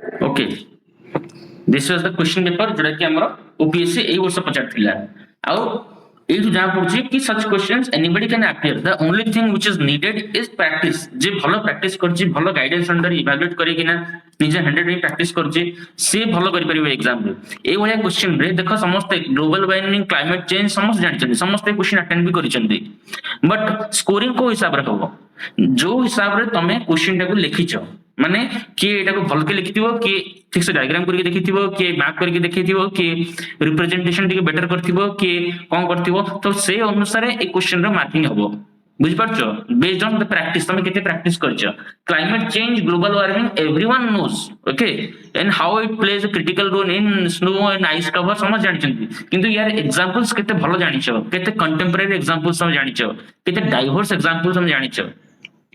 Okay this was the question paper जोटा कि हमर ओपीएससी एई वर्ष पचारथिला आउ एई जो जहाँ पड़छि कि such questions anybody can appear the only thing which is needed is practice जे भलो प्रैक्टिस करछि भलो गाइडेंस अंडर इवैल्यूएट करै किना निजे 100 रे प्रैक्टिस करछि से भलो करि परिबे एग्जाम रे एई भलिया क्वेश्चन रे देखो समस्त ग्लोबल वार्मिंग क्लाइमेट चेंज समस्त जानि समस्त क्वेश्चन अटेंड भी करिसंती बट स्कोरिंग को हिसाब रे हो जो हिसाब रे तमे क्वेश्चन टाको लिखिछो माने किए एटा को भल के लिखिथिबो किए ठीक से डायग्राम करके देखिथिबो किए मैप करके देखिथिबो किए रिप्रेजेंटेशन टिके बेटर करथिबो किए कोन करथिबो तो से अनुसार ए क्वेश्चन रो मार्किंग हबो बुझ पारछो बेस्ड ऑन द प्रैक्टिस तमे केते प्रैक्टिस करछो climate change global warming everyone knows okay and how it plays a critical role in snow and ice cover समझ जानिछंती किंतु यार एग्जांपल्स केते भलो जानिछो केते कंटेम्पररी एग्जांपल्स हम जानिछो केते डाइवर्स एग्जांपल्स हम जानिछो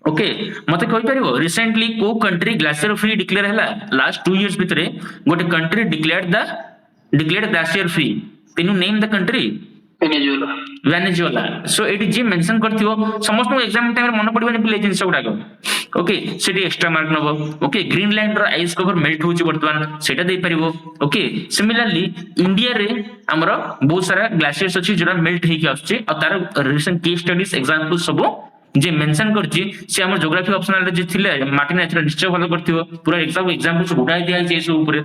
ओके मते कहि परिबो रिसेंटली को कंट्री ग्लेशियर फ्री डिक्लेयर हैला लास्ट 2 इयर्स भितरे गोटे country declared glacier free can you name the country Venezuela so it जे मेंशन करथिबो समस्त एग्जाम टाइम रे मन पड़िबो नि जिंस गुडा ओके सेठी एक्स्ट्रा मार्क नबो ओके ग्रीनलैंड रो आइस कवर मेल्ट होची वर्तमान सेटा दे परिबो ओके सिमिलरली इंडिया रे हमरो बहुत सारा ग्लेशियर्स अछि जोरा मेल्ट हेकी आछे आ तार रिसेंट केस स्टडीज एग्जांपल सबो जे मेंशन करछि से हमर ज्योग्राफी ऑप्शनल रे जे थिले मार्टिन नेचुरल निश्चय भलो करथिबो पूरा एग्जांपल्स गुडाई दिया छै सब ऊपर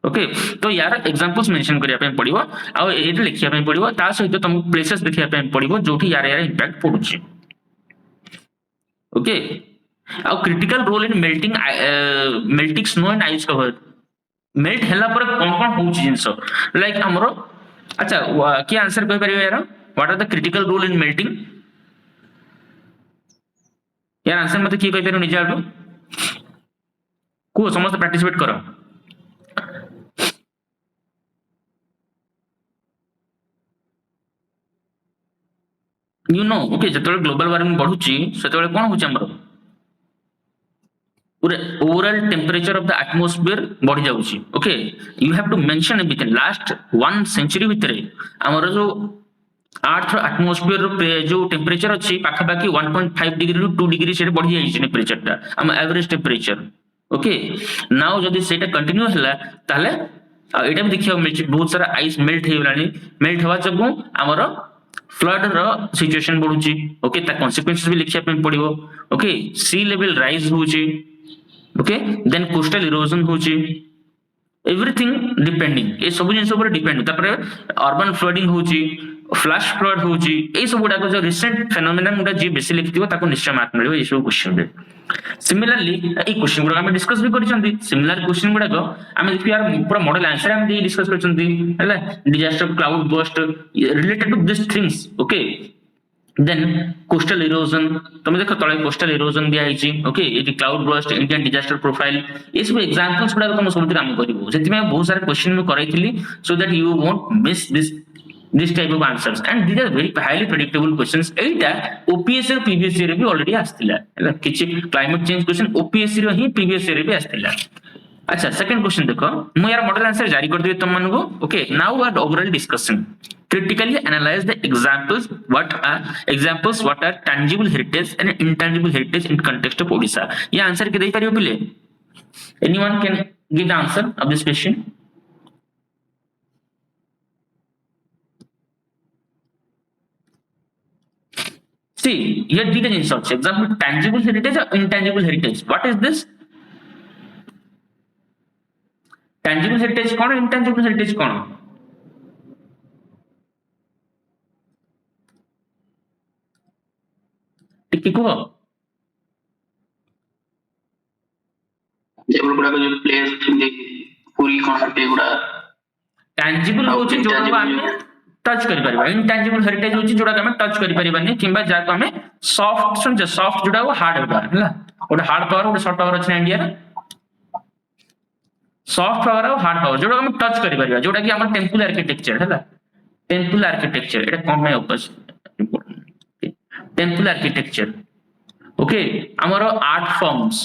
ओके तो यार एग्जांपल्स मेंशन करिया पे पड़िबो आ एटे लिखिया पे पड़िबो ता सहित तुम प्लेसेस देखिया पे पड़िबो जोठी यार इंपैक्ट पडुछि okay a critical role in melting snow and ice cover melt हैला पर कोन कोन होउछि जिंसो लाइक हमरो अच्छा की आंसर कहि परिबो यार what are the critical role in melting यार आंसर मते की कहि परिबो निजे आडू को समस्त पार्टिसिपेट करो यू नो ओके जतले ग्लोबल वार्मिंग बढ़ुची सेतले कोन होची हमरो पूरे overall temperature of the atmosphere बढ़ जाउची okay you have to mention with last 1 century भितरे हमरो जो अर्थ एटमॉस्फेयर जो टेम्परेचर अच्छी पाखापाखि 1.5 डिग्री रु 2 डिग्री से बढ़ी जाइए टेम्परेचर टा हम एवरेज टेम्परेचर ओके नाउ जदी सेटा कंटिन्यू हला ताले एटा भी देखियो मिलछि बहुत सारा आइस मेल्ट हे गलानी मेल्ट हवा जगु हमर फ्लड रो सिचुएशन बढ़ुची ओके ता कॉन्सिक्वेंसेस भी लिखिया पे पड़िबो ओके सी लेवल राइज होची ओके देन कोस्टल इरोजन होची एवरीथिंग डिपेंडिंग ए सब जिंस ऊपर डिपेंड तापर अर्बन फ्लडिंग होची फ्लैश फ्लड होची ए सब गुडा जो रिसेंट फेनोमेनन गुडा जे बेसी लिखिथिबो ताको निश्चय मार्क मिलिबो ए सब क्वेश्चन रे सिमिलरली ए क्वेश्चन गुडा हम डिस्कस भी करिसंती सिमिलर क्वेश्चन गुडा को हम देखि यार पूरा मॉडल आंसर हम दे डिस्कस करिसंती हैला disaster cloud burst related to this things okay then coastal erosion तुम देखो तळे कोस्टल इरोजन दिया हिची ओके एटी cloud burst Indian disaster profile ये सब एग्जांपल्स गुडा तुम सब काम करिवो सेति में बहुत सारे क्वेश्चन में करैथिली so that you won't miss this type of answers and these are very highly predictable questions Etah OPSC और PBSC रे भी ऑलरेडी आस्तिला हैला किछि क्लाइमेट चेंज क्वेश्चन OPSC रो ही PBSC रे भी आस्तिला अच्छा सेकंड क्वेश्चन देखो मु यार मॉडल आंसर जारी कर देबे तुम मन को okay now our overall discussion critically analyze the examples what are tangible heritage and intangible heritage in context of Odisha ये आंसर के दे परियो पिले anyone can give the answer of this question see here detail in such example tangible heritage or intangible heritage what is this tangible heritage कौन intangible heritage कौन टिकी को जेबल गुडा को जो प्लेस पूरी कौन पे गुडा tangible होची जोडा हमें टच करि परबा इंटेंजिबल हेरिटेज होची जोडा हमें टच करि परबानी किबा जा को हमें सॉफ्ट सुन सॉफ्ट जोडा वो हार्ड होगा हैला ओडा हार्ड पावर ओडा सॉफ्ट पावर अछि इंडिया रे सॉफ्ट पावर और हार्ड पावर जोडा हमें टच करि परबा जोडा कि हमर टेंपल आर्किटेक्चर हैला टेंपल आर्किटेक्चर एटा कम है उपस टेंपल आर्किटेक्चर ओके हमर आर्ट फॉर्म्स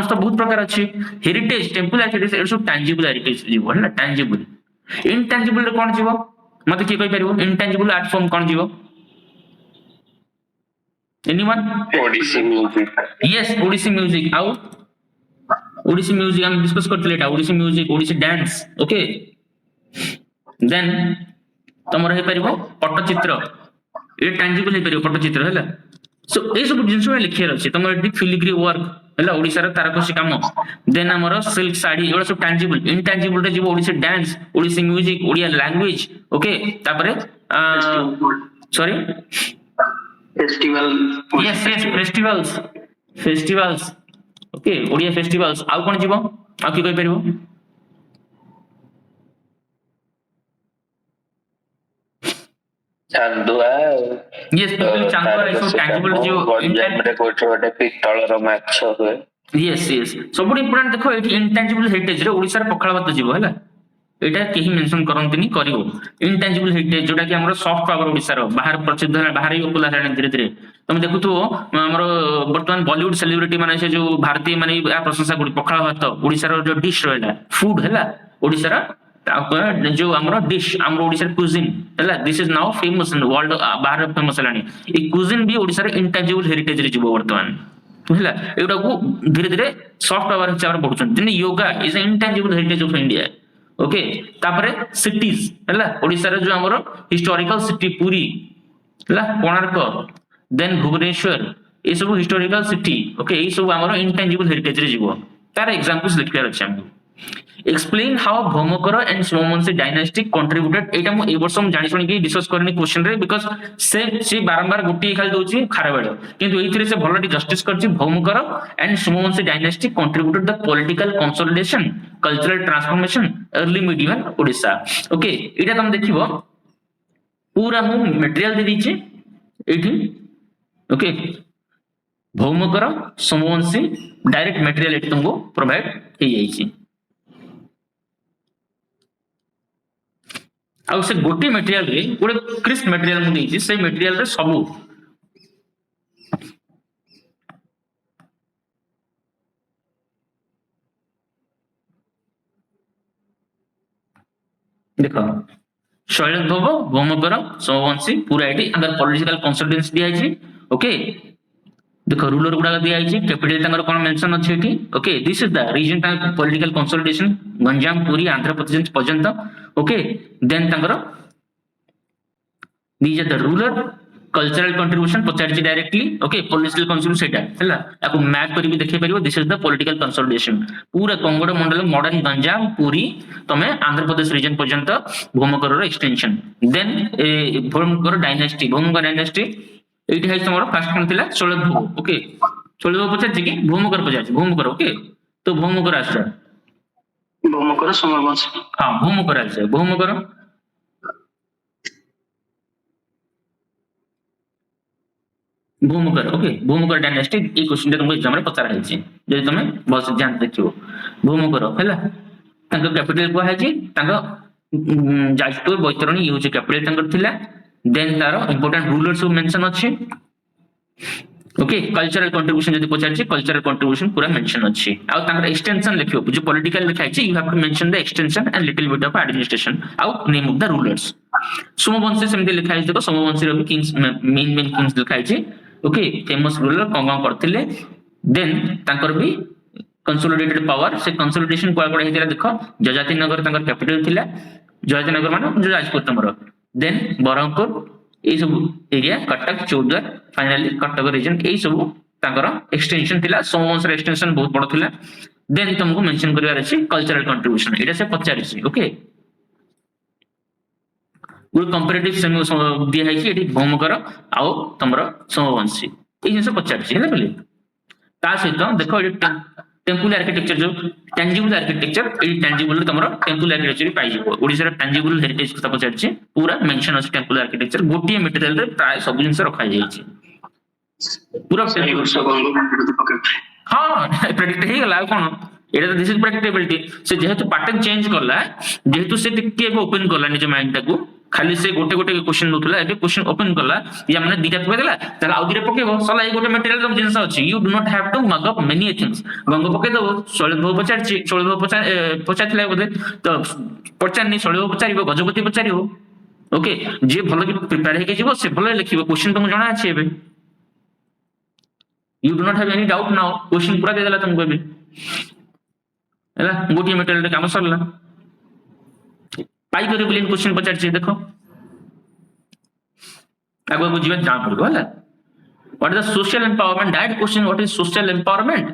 तो बहुत प्रकार अछि हेरिटेज टेंपल आर्किटेक्चर सब टैंजिबल हेरिटेज जीवो हैला टैंजिबल इंटैंजिबल रे कोन जीवो मते की कहि परिबो इंटैंजिबल आर्ट फॉर्म कोन जीवो anyone Odissi music yes Odissi music आउ ओडिसी म्यूजिक हम डिस्कस करथिले एटा Odissi music Odissi dance okay then तमर हे परिबो पट्टचित्र ए टैंजिबल हे परिबो पट्टचित्र हैला सो ए सब जिंस में लिखियर अछि तमर एटी फिलिग्री वर्क हैला ओडिसा रे तारकसी काम देन हमर सिल्क साड़ी एडा सब टैंजिबल इनटैंजिबल रे जीवो Odissi dance Odissi music Odia language okay तापरे sorry festival yes festivals okay Odia festivals आउ कोन जीवो आ की कहि परिबो चांदुआ यस चांदुआ रे सब टैंजिबल जो गंजाम रे गोटे पितळर माछ हुए यस सब इंपोर्टेंट देखो एटी इंटैंजिबल हेरिटेज रे ओडिसा रे पखाळ भात जीवो हैला एटा केही मेंशन करंतनी करिवो इंटैंजिबल हेरिटेज जोटा कि हमरो सॉफ्ट पावर ओडिसा रो बाहर प्रसिद्ध है बाहर ही उपला है धीरे धीरे तुम देखुथो हमरो वर्तमान बॉलीवुड सेलिब्रिटी माने से जो भारतीय माने या प्रशंसा गुडी पखाळ भात ओडिसा रो जो डिश रहला फूड हैला ओडिसा रो जो हमरो डिश हमरो ओडिसा क्यूजिन हैला this is now famous in world बाहर फेमस हलानी ए क्यूजिन भी ओडिसा रो इंटैंजिबल हेरिटेज रे जीवो वर्तमान हैला एटा को धीरे धीरे सॉफ्ट पावर हिसाब रे पढुछन जिने yoga is intangible heritage of India okay तापरे सिटीज हैला ओडिसा रे जो हमरो हिस्टोरिकल सिटी पुरी हैला कोणार्क देन भुवनेश्वर ए सब हिस्टोरिकल सिटी ओके ए सब हमरो इंटैंजिबल हेरिटेज रे जीवो तार एग्जांपल्स लिखियार अछि हम explain how Bhaumakara and Somavamshi dynasty contributed एटा मु ए वर्ष हम जानि सुनि के डिस्कस करनी क्वेश्चन रे बिकॉज़ से बारंबार गोटी खाली दोची खारा बेड किंतु एथिरे से भलटी जस्टिस करछि Bhaumakara and Somavamshi dynasty contributed the political consolidation cultural transformation early medieval Odisha okay एटा तुम देखिबो पूरा मु मटेरियल दे दीची एठी okay Bhaumakara Somavamshi direct material एठी तुमको प्रोवाइड हे जाईची आउ से गोटी मटेरियल रे गोटे क्रिस्प मटेरियल मु देछि से मटेरियल रे सब देखो शैलभव भौमकर सोमवंशी पूरा एटी अंदर पॉलिटिकल कंसल्टेंसी दिया है ओके देखो रूलर गुडा दिया है कैपिटल तंगर कोन मेंशन अछि एटी okay this is the region type political consolidation Ganjam Puri Andhra Pradesh पर्यंत ओके देन तंगर these are the ruler cultural contribution पचारछि डायरेक्टली ओके पॉलिटिकल कंट्रीब्यूशन सेटा हला आपको मैप करी भी देखे परिबो this is the political consolidation पूरा कंगोड मंडल मॉडर्न गंजाम पुरी तमे आंध्र प्रदेश रीजन पर्यंत भूमकर रो एक्सटेंशन देन भूमकर डायनेस्टी एटी है तमरो फर्स्ट कोन थिला शैलभव ओके शैलभव पचारछि कि भूमकर ओके तो भूमकर आछा भौमकर सोमवंशी हां भूमकर आछा भूमकर ओके भूमकर डायनेस्टी ए क्वेश्चन तुमको एग्जाम रे पचारा है जे तुम बहुत ध्यान देखियो भूमकर हैला तांको कैपिटल को है जे तांको जाजपुर बैतरणी यूज कैपिटल तांको थिला देन तारो इंपोर्टेंट रूलर्स मेंशन अछि ओके कल्चरल कंट्रीब्यूशन जदी पचारछि कल्चरल कंट्रीब्यूशन पूरा मेंशन अछि आ तांकर एक्सटेंशन लिखियो जो पॉलिटिकल लिखाइ छि you have to mention the extension and little bit of administration आउ name of the rulers Somavamshi सेमते लिखाइ देखो सोमवंशी रो किंग्स मेन किंग्स लिखाइ छि ओके फेमस रूलर कोंगा करथिले देन तांकर भी कंसोलिडेटेड पावर से कंसोलिडेशन कोआ कोआ हेतिला देखो जजाति नगर तांकर कैपिटल थिला जजाति नगर माने जो राजपुर तमरो देन बरहमपुर ए सब area Cuttack Choudwar finally Cuttack region ए सब तांकर एक्सटेंशन थिला सोमवंश रे एक्सटेंशन बहुत बड़ थिला देन तुमको मेंशन करिवार अछि कल्चरल कंट्रीब्यूशन एटा से पचारिछि ओके गुड कंपैरेटिव सेमी दिया है कि एटी भौमकर आउ तमरो सोमवंशी ए जिंस पचारिछि हैला पले ता सहित देखो एटी टेम्पल आर्किटेक्चर जो टैंजिबल आर्किटेक्चर ए टैंजिबल तमरो टेम्पल आर्किटेक्चर पाइ जिवो ओडिसा रे टैंजिबल हेरिटेज को पचारिछि पूरा मेंशन अछि टेम्पल आर्किटेक्चर गोटिए मटेरियल रे प्राय सब जिंस रखा जाइछि पूरा हां प्रेडिक्ट हे गला कोन एटा दिस इज प्रेडिक्टेबिलिटी से जेहेतु पैटर्न चेंज करला जेहेतु से टिके ओपन करला निज माइंड टाको खाली से गोटे गोटे क्वेश्चन दोतला ए क्वेश्चन ओपन करला या माने दीटा पके देला तला आउ दिरे पकेबो सला ए गोटे मटेरियल कम जिंस अछि you do not have to mug up many things Ganga पके दो शैलभव पचारछि शैलभव पचारथिला बोले तो पचारनी शैलभव पचारिबो गजपति पचारिबो ओके जे भलो कि प्रिपेयर हे के जीवो से भलो लिखिबो क्वेश्चन तुम जणा अछि एबे you do not have any doubt now question पूरा दे देला तुमको एबे है गोटे मटेरियल काम सरला पाई करे बोली क्वेश्चन पचार देख आगे को जीवन जान पड़ो है what is the social empowerment direct question what is social empowerment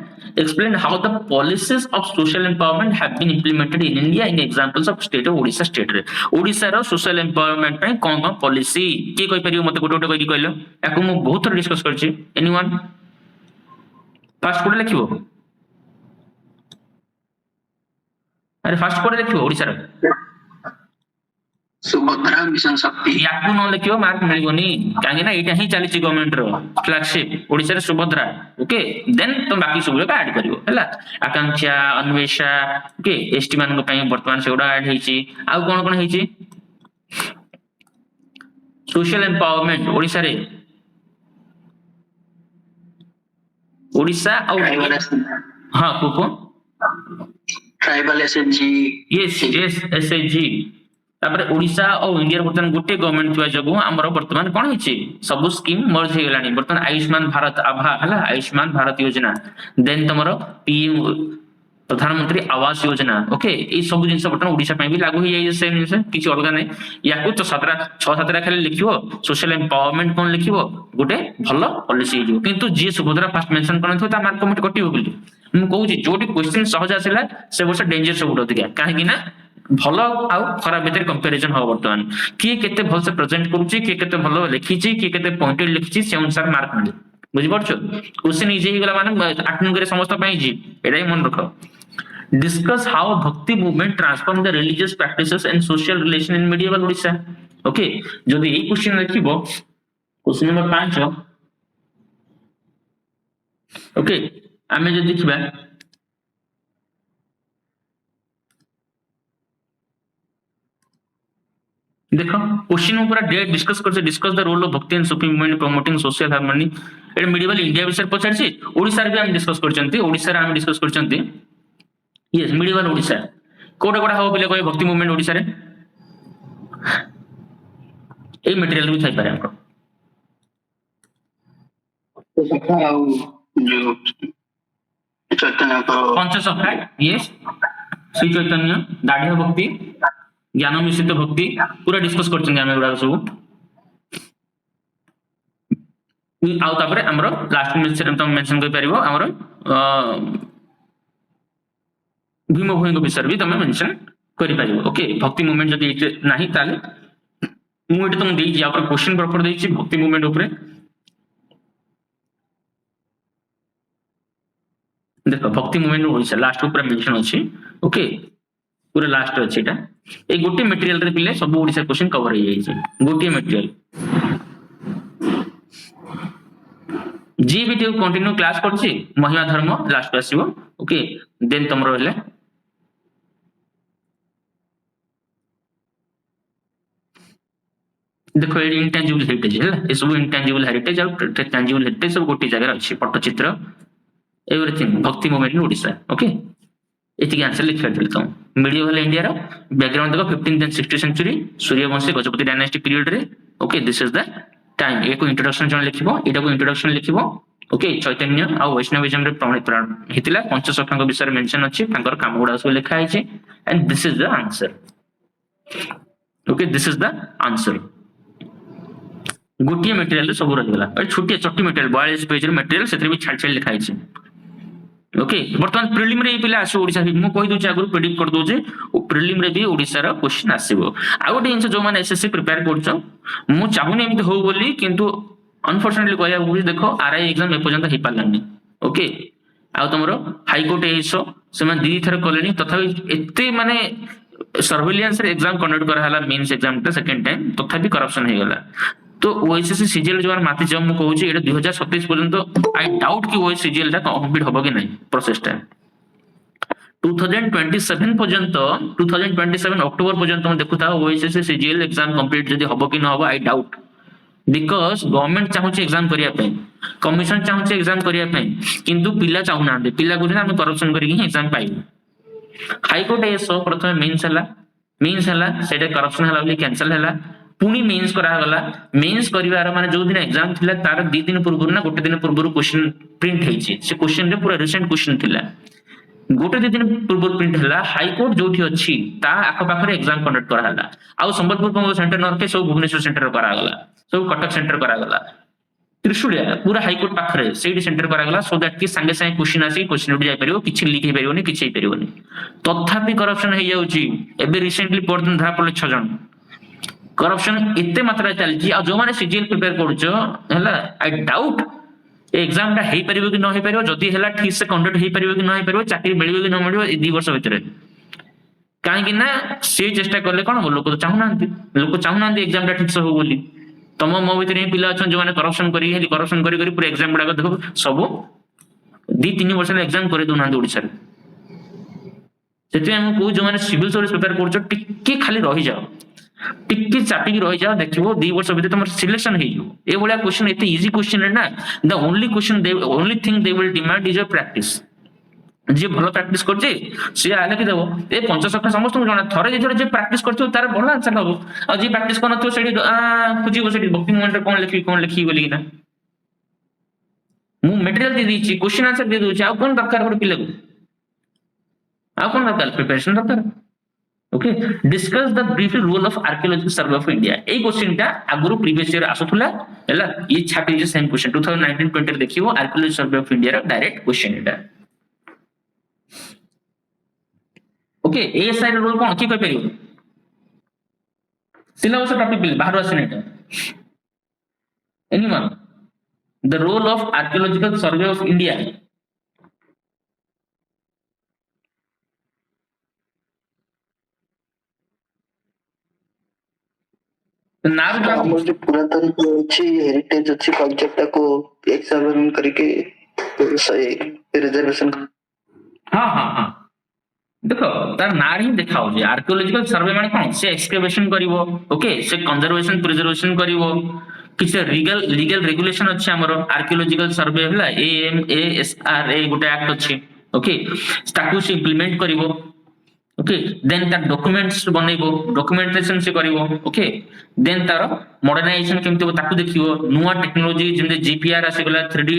explain how the policies of social empowerment have been implemented in India in examples of state of Odisha state रे ओडिसा रो social empowerment पे कोन policy की कोई परियो मते गोटे गोटे कहलो याकू मु बहुत थोर डिस्कस करछि एनीवन फास्ट कोड लिखिबो अरे फास्ट कोड लिखिबो ओडिसा रो सुभद्रा मिशन शक्ति याकू न लिखियो मार्क मिलबोनी काहे ना एटा ही चली गवर्नमेंट रो फ्लैगशिप ओडिसा रे सुभद्रा ओके देन तुम बाकी सब लोग ऐड करियो हला आकांक्षा अन्वेषा ओके एसटी मान पई वर्तमान सेगुडा ऐड हेची आ कोन कोन हेची सोशल एम्पावरमेंट ओडिसा रे ओडिसा और हां को tribal SHG yes yes SHG तापर ओडिसा और इंडिया वर्तमान गोटे गवर्नमेंट थुआ जगु हमर वर्तमान कोन हिची सब स्कीम मर्ज हे गलानी वर्तमान आयुष्मान भारत आभा हला आयुष्मान भारत योजना देन तमरो पीएम प्रधानमंत्री आवास योजना ओके ए सब जिंस वर्तमान ओडिसा पे भी लागू हो जाय सेम जिंस किछि अलग नै याकू 6-7 खाली लिखिबो सोशल एम्पावरमेंट कोन लिखिबो गोटे भलो पॉलिसी जो किंतु जे सुभद्रा फास्ट मेंशन करन थो ता मार्क कमेंट कटिबो बोली मु कहू छी जोटी क्वेश्चन सहज आसिला से वर्ष डेंजर सब अधिका काहे कि ना भलो आउ खराब भीतर कंपैरिजन हो वर्तमान किए केते भल से प्रेजेंट करूची किए केते भलो लिखिची किए केते पॉइंटेड लिखिची से अनुसार मार्क मिले बुझि परछो क्वेश्चन इजी ही गला माने 8 नंबर रे समस्त पई जी एडा ही मन रखो discuss how bhakti movement transform the religious practices and social relation in medieval Odisha okay जदी ए क्वेश्चन लिखिबो क्वेश्चन नंबर 5 ओके आमे जे देखिबा देखो क्वेश्चन ऊपर डेट डिस्कस करछे discuss the role of bhakti and Sufi movement promoting social harmony एड मेडिएवल इंडिया विषय पछारछि ओडिसा रे भी हम डिस्कस करछंती ओडिसा रे हम डिस्कस करछंती यस मेडिएवल ओडिसा कोडा कोडा हो बोले कोई भक्ति मूवमेंट ओडिसा रे ए मटेरियल भी थाई पारे हमको जो चैतन्य को पंचसखा यस श्री चैतन्य दाढ़ी भक्ति ज्ञान मिश्रित भक्ति पूरा डिस्कस करछन हम एगुडा सब आउ तापरे हमरो लास्ट में तुम मेंशन कर परिबो हमरो भीम भूमि को विषय भी तुम मेंशन करि परिबो ओके भक्ति मूवमेंट जदी नाही ताले मु एटा तुम देई या पर क्वेश्चन प्रॉपर देई भक्ति मूवमेंट ऊपर देखो भक्ति मूवमेंट ओडिसा लास्ट ऊपर मेंशन अछि ओके पूरा लास्ट अछि एटा ए गोटे मटेरियल रे पिले सब ओडिसा क्वेश्चन कवर हो जाई छै गोटे मटेरियल जी वीडियो कंटिन्यू क्लास करछि महिमा धर्म लास्ट आसीबो ओके देन तमरो हेले देखो ए इंटेंजिबल हेरिटेज है ए सब इंटेंजिबल हेरिटेज और टेंजिबल हेरिटेज सब गोटे जगह अछि Pattachitra everything Bhakti movement in Odisha okay इति आंसर लिख कर तुम मेडिएवल इंडिया रो बैकग्राउंड देखो 15th एंड 16th century Suryavamshi Gajapati dynasty period रे okay this is the time एको इंट्रोडक्शन जन लिखिबो एटा को इंट्रोडक्शन लिखिबो ओके चैतन्य आ वैष्णविज्म रे प्रमाणित हितिला पंचसखा को विषय मेंशन अछि तांकर काम गुडा सब लिखा है and this is the answer okay this is the answer गोटिए मटेरियल सब रह गेला ए छोटी छोटी मटेरियल 42 पेज रे मटेरियल सेतरे भी छाड़ छाड़ लिखा है ओके वर्तमान प्रिलिम रे पिला आसो ओडिसा मु कहि दोचे आगु प्रेडिक्ट कर दोचे प्रिलिम रे भी ओडिसा रा क्वेश्चन आसीबो आ गोटे जिंस जो माने एसएससी प्रिपेयर करछो मु चाहुनी एमते हो बोली किंतु अनफॉर्चूनेटली कहया बुझी देखो आरआई एग्जाम ए पर्यंत हे पालानी ओके आ तमरो हाई कोर्ट एसो से मन दी थर कलेनी तथापि एते माने सर्वेलेंस रे एग्जाम कंडक्ट करा हला मेंस एग्जाम ता सेकंड टाइम तथापि करप्शन हे गला तो ओएसएससी सीजीएल जो माथि जम कहू छी एटा 2027 पर्यंत आई डाउट कि ओएस सीजीएल ता कंप्लीट होबो कि नहीं प्रोसेस टा 2027 पर्यंत 2027 अक्टोबर पर्यंत हम देखुता ओएसएससी सीजीएल एग्जाम कंप्लीट जदी होबो कि न होबो आई डाउट बिकॉज गवर्नमेंट चाहू छी एग्जाम करिया पे कमिशन चाहू छी एग्जाम करिया पे किंतु पिला चाहू ना पिला को हम करप्शन करी एग्जाम पाई हाई कोर्ट एसो प्रथम मेंस हला सेटा करप्शन हला बोली कैंसिल हला पुनी मेंस करा गला मेंस करिवार माने जो दिन एग्जाम थिला तार 2 दिन पूर्व ना गोटे दिन पूर्व क्वेश्चन प्रिंट हेछि से क्वेश्चन रे पूरा रिसेंट क्वेश्चन थिला गोटे दि दिन पूर्व प्रिंट है हाईकोर्ट जो अच्छी आखपाखे एग्जाम कंडक्ट कराला आउ संबलपुर सेंटर नरके सब भुवनेश्वर सेंटर करागला सब कटक सेंटर करागला त्रिशूलिया पूरा हाईकोर्ट पाखरे सेठी सेंटर करागला सो दैट कि संगे संगे क्वेश्चन आसी क्वेश्चन उठ जाय परियो किछि लीक हे परियोनी किछि हे परियोनी तथापि करप्शन हे जाउची एबे रिसेंटली परदिन धरा पड़ले 6 जन करप्शन एते मात्रा चलची आ जो माने सीजीएल प्रिपेयर करछो हला आई डाउट एग्जाम टा हे परिबो कि न हे परिबो जदी हला ठीक से कंडक्ट हे परिबो कि न हे परिबो चाकरी मिलिबो कि न मिलिबो ए 2 वर्ष भितरे काहे कि ना से चेष्टा करले कोन लोक तो चाहू नांती एग्जाम टा ठीक से हो बोली तम मो भितर ही पिला अच्छा जो माने करप्शन करी पूरा एग्जाम गुडा देखो सब 2-3 वर्ष एग्जाम करे दो नांती ओडिसा रे सेति हम को जो माने सिविल सर्विस प्रिपेयर करछो टिके खाली रहि जाओ टिके चापी रहि जाओ देखिबो 2 वर्ष भितर तुम सिलेक्शन हे जो ए भलिया क्वेश्चन एते इजी क्वेश्चन है ना the only thing they will demand is your practice जे भलो प्रैक्टिस करछे से आले कि देबो ए 50 सख्ता समस्त जणा थरे जे जे प्रैक्टिस करछो तार भलो आंसर हबो आ जे प्रैक्टिस करन तो सेडी खुजिबो सेडी भक्ति मोमेंट कोन लिखी बोली ना मु मटेरियल दे दीची क्वेश्चन आंसर दे दोची आ कोन दरकार गोटे पिले को आ कोन दरकार प्रिपरेशन दरकार okay discuss the brief role of archaeological survey of India ए क्वेश्चन टा आगुरु प्रीवियस ईयर आसुथुला हैला ये छाटी जे सेम क्वेश्चन 2019-20 देखिबो आर्कियोलॉजी सर्वे ऑफ इंडिया रा डायरेक्ट क्वेश्चन एटा ओके एएसआई रो रोल कोन की कहि परियो सिलेबस टॉपिक बिल बाहर आसी नेटा anyone the role of archaeological survey of India नाम हमर जो पुरातन अछि हेरिटेज अछि कल्चर टा को एग्जामिन करके सही रिजर्वेशन हां हां हां देखो तार नार ही देखाओ जे आर्कियोलॉजिकल सर्वे माने कोन से एक्सकेवेशन करिवो ओके से कंजर्वेशन प्रिजर्वेशन करिवो किछ लीगल रेगुलेशन अछि हमर आर्कियोलॉजिकल सर्वे हला एएमएएसआर ए गुटे एक्ट अछि ओके ताकू से इंप्लीमेंट करिवो ओके देन तार डॉक्यूमेंट्स बनेबो डॉक्यूमेंटेशन से करिवो ओके देन तार मॉडर्नाइजेशन केमते ताकू देखिवो नुवा टेक्नोलॉजी जेमते जीपीआर आसीगला 3D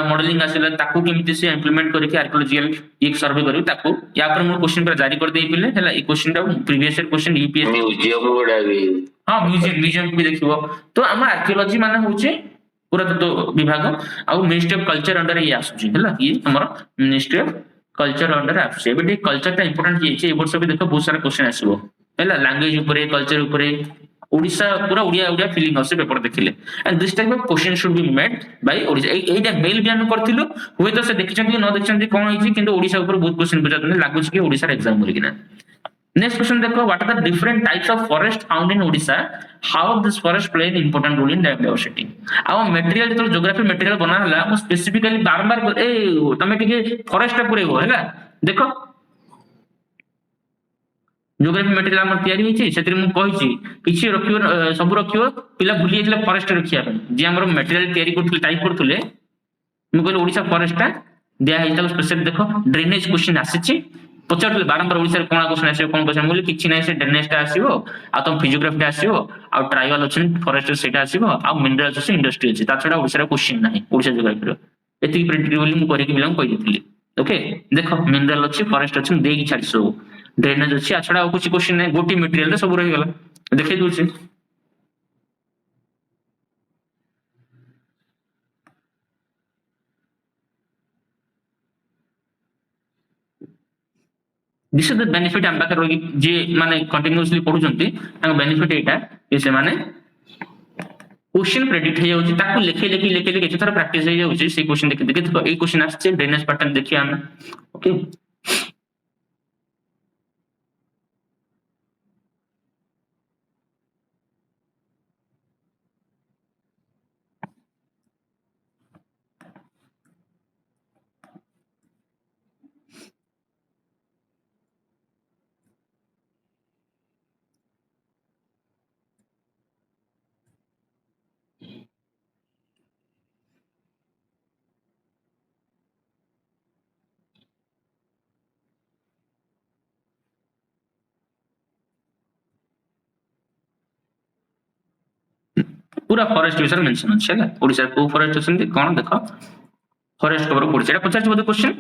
मॉडलिंग आसीला ताकू केमते से इंप्लीमेंट करके आर्कियोलॉजिकल एक सर्वे करिवो ताकू या पर मु क्वेश्चन पर जारी कर देई पिले हला ई क्वेश्चन टा previous year question UPSC museum गुडा भी हां म्यूजियम भी देखिवो तो हम आर्कियोलॉजी माने होचे पुरातत्व विभाग आ मिनिस्ट्री ऑफ कल्चर अंडर ये आसुची हला ये हमर मिनिस्ट्री ऑफ कल्चर अंडर आसे बट कल्चर टा इंपोर्टेंट ये छे वर्ष भी देखो बहुत सारा क्वेश्चन आसीबो हैला लैंग्वेज ऊपर कल्चर ऊपर ओडिसा पूरा ओडिया फीलिंग आसे पेपर देखिले and this type of question should be made by Odisha Etah mail भी हम करथिलु होय तो से देखिछन कि न देखिछन कोन होई किंतु ओडिसा ऊपर बहुत क्वेश्चन बुझातने लागुछ कि ओडिसा एग्जाम बोली किना नेक्स्ट क्वेश्चन देखो what are the different types of forest found in Odisha how this forest play an important role in diversity आउ मटेरियल जो ज्योग्राफी मटेरियल बना हला मु स्पेसिफिकली बार-बार ए तमे टिके फॉरेस्ट पुरेबो हैला देखो ज्योग्राफी मटेरियल हमर तयारी होईची सेतिर मु कहिची किछि रखियो सब रखियो पिला भूली जेतले फॉरेस्ट रखिया जे हमर मटेरियल तयारी करथले टाइप करथले मु कहले ओडिसा फॉरेस्ट टा दिया हेता स्पेशल देखो ड्रेनेज क्वेश्चन आसीची पचारले बारंबार ओडिसा कोन क्वेश्चन आसीबो कोन क्वेश्चन बोली किछि नै से ड्रेनेज टा आसीबो आ तुम फिजियोग्राफी टा आसीबो आ ट्राइबल ऑप्शन फॉरेस्ट सेटा आसीबो आ मिनरल्स अछि इंडस्ट्री अछि ता छडा ओडिसा क्वेश्चन नाही ओडिसा ज्योग्राफी रो एति प्रिंट बोली मु करि कि बिलंग कहि दितली ओके देखो मिनरल अछि फॉरेस्ट अछि देई छाडी सब ड्रेनेज अछि आ छडा कुछ क्वेश्चन नै गोटी मटेरियल सब रहि गला देखै दोछि दिस इज द बेनिफिट हम पाकर जे माने कंटीन्यूअसली पढुचंती तांग बेनिफिट एटा जे से माने क्वेश्चन प्रेडिक्ट हे जाउची ताकू लेखे केते थोर प्रैक्टिस हे जाउची से क्वेश्चन देखे देखो ए क्वेश्चन आछे ड्रेनेज पैटर्न देखिया हम ओके पूरा फॉरेस्ट विषय मेंशन अछि हैला ओडिसा को फॉरेस्ट अछंती कोन देखो फॉरेस्ट कवर पडछ एटा पचार बोध क्वेश्चन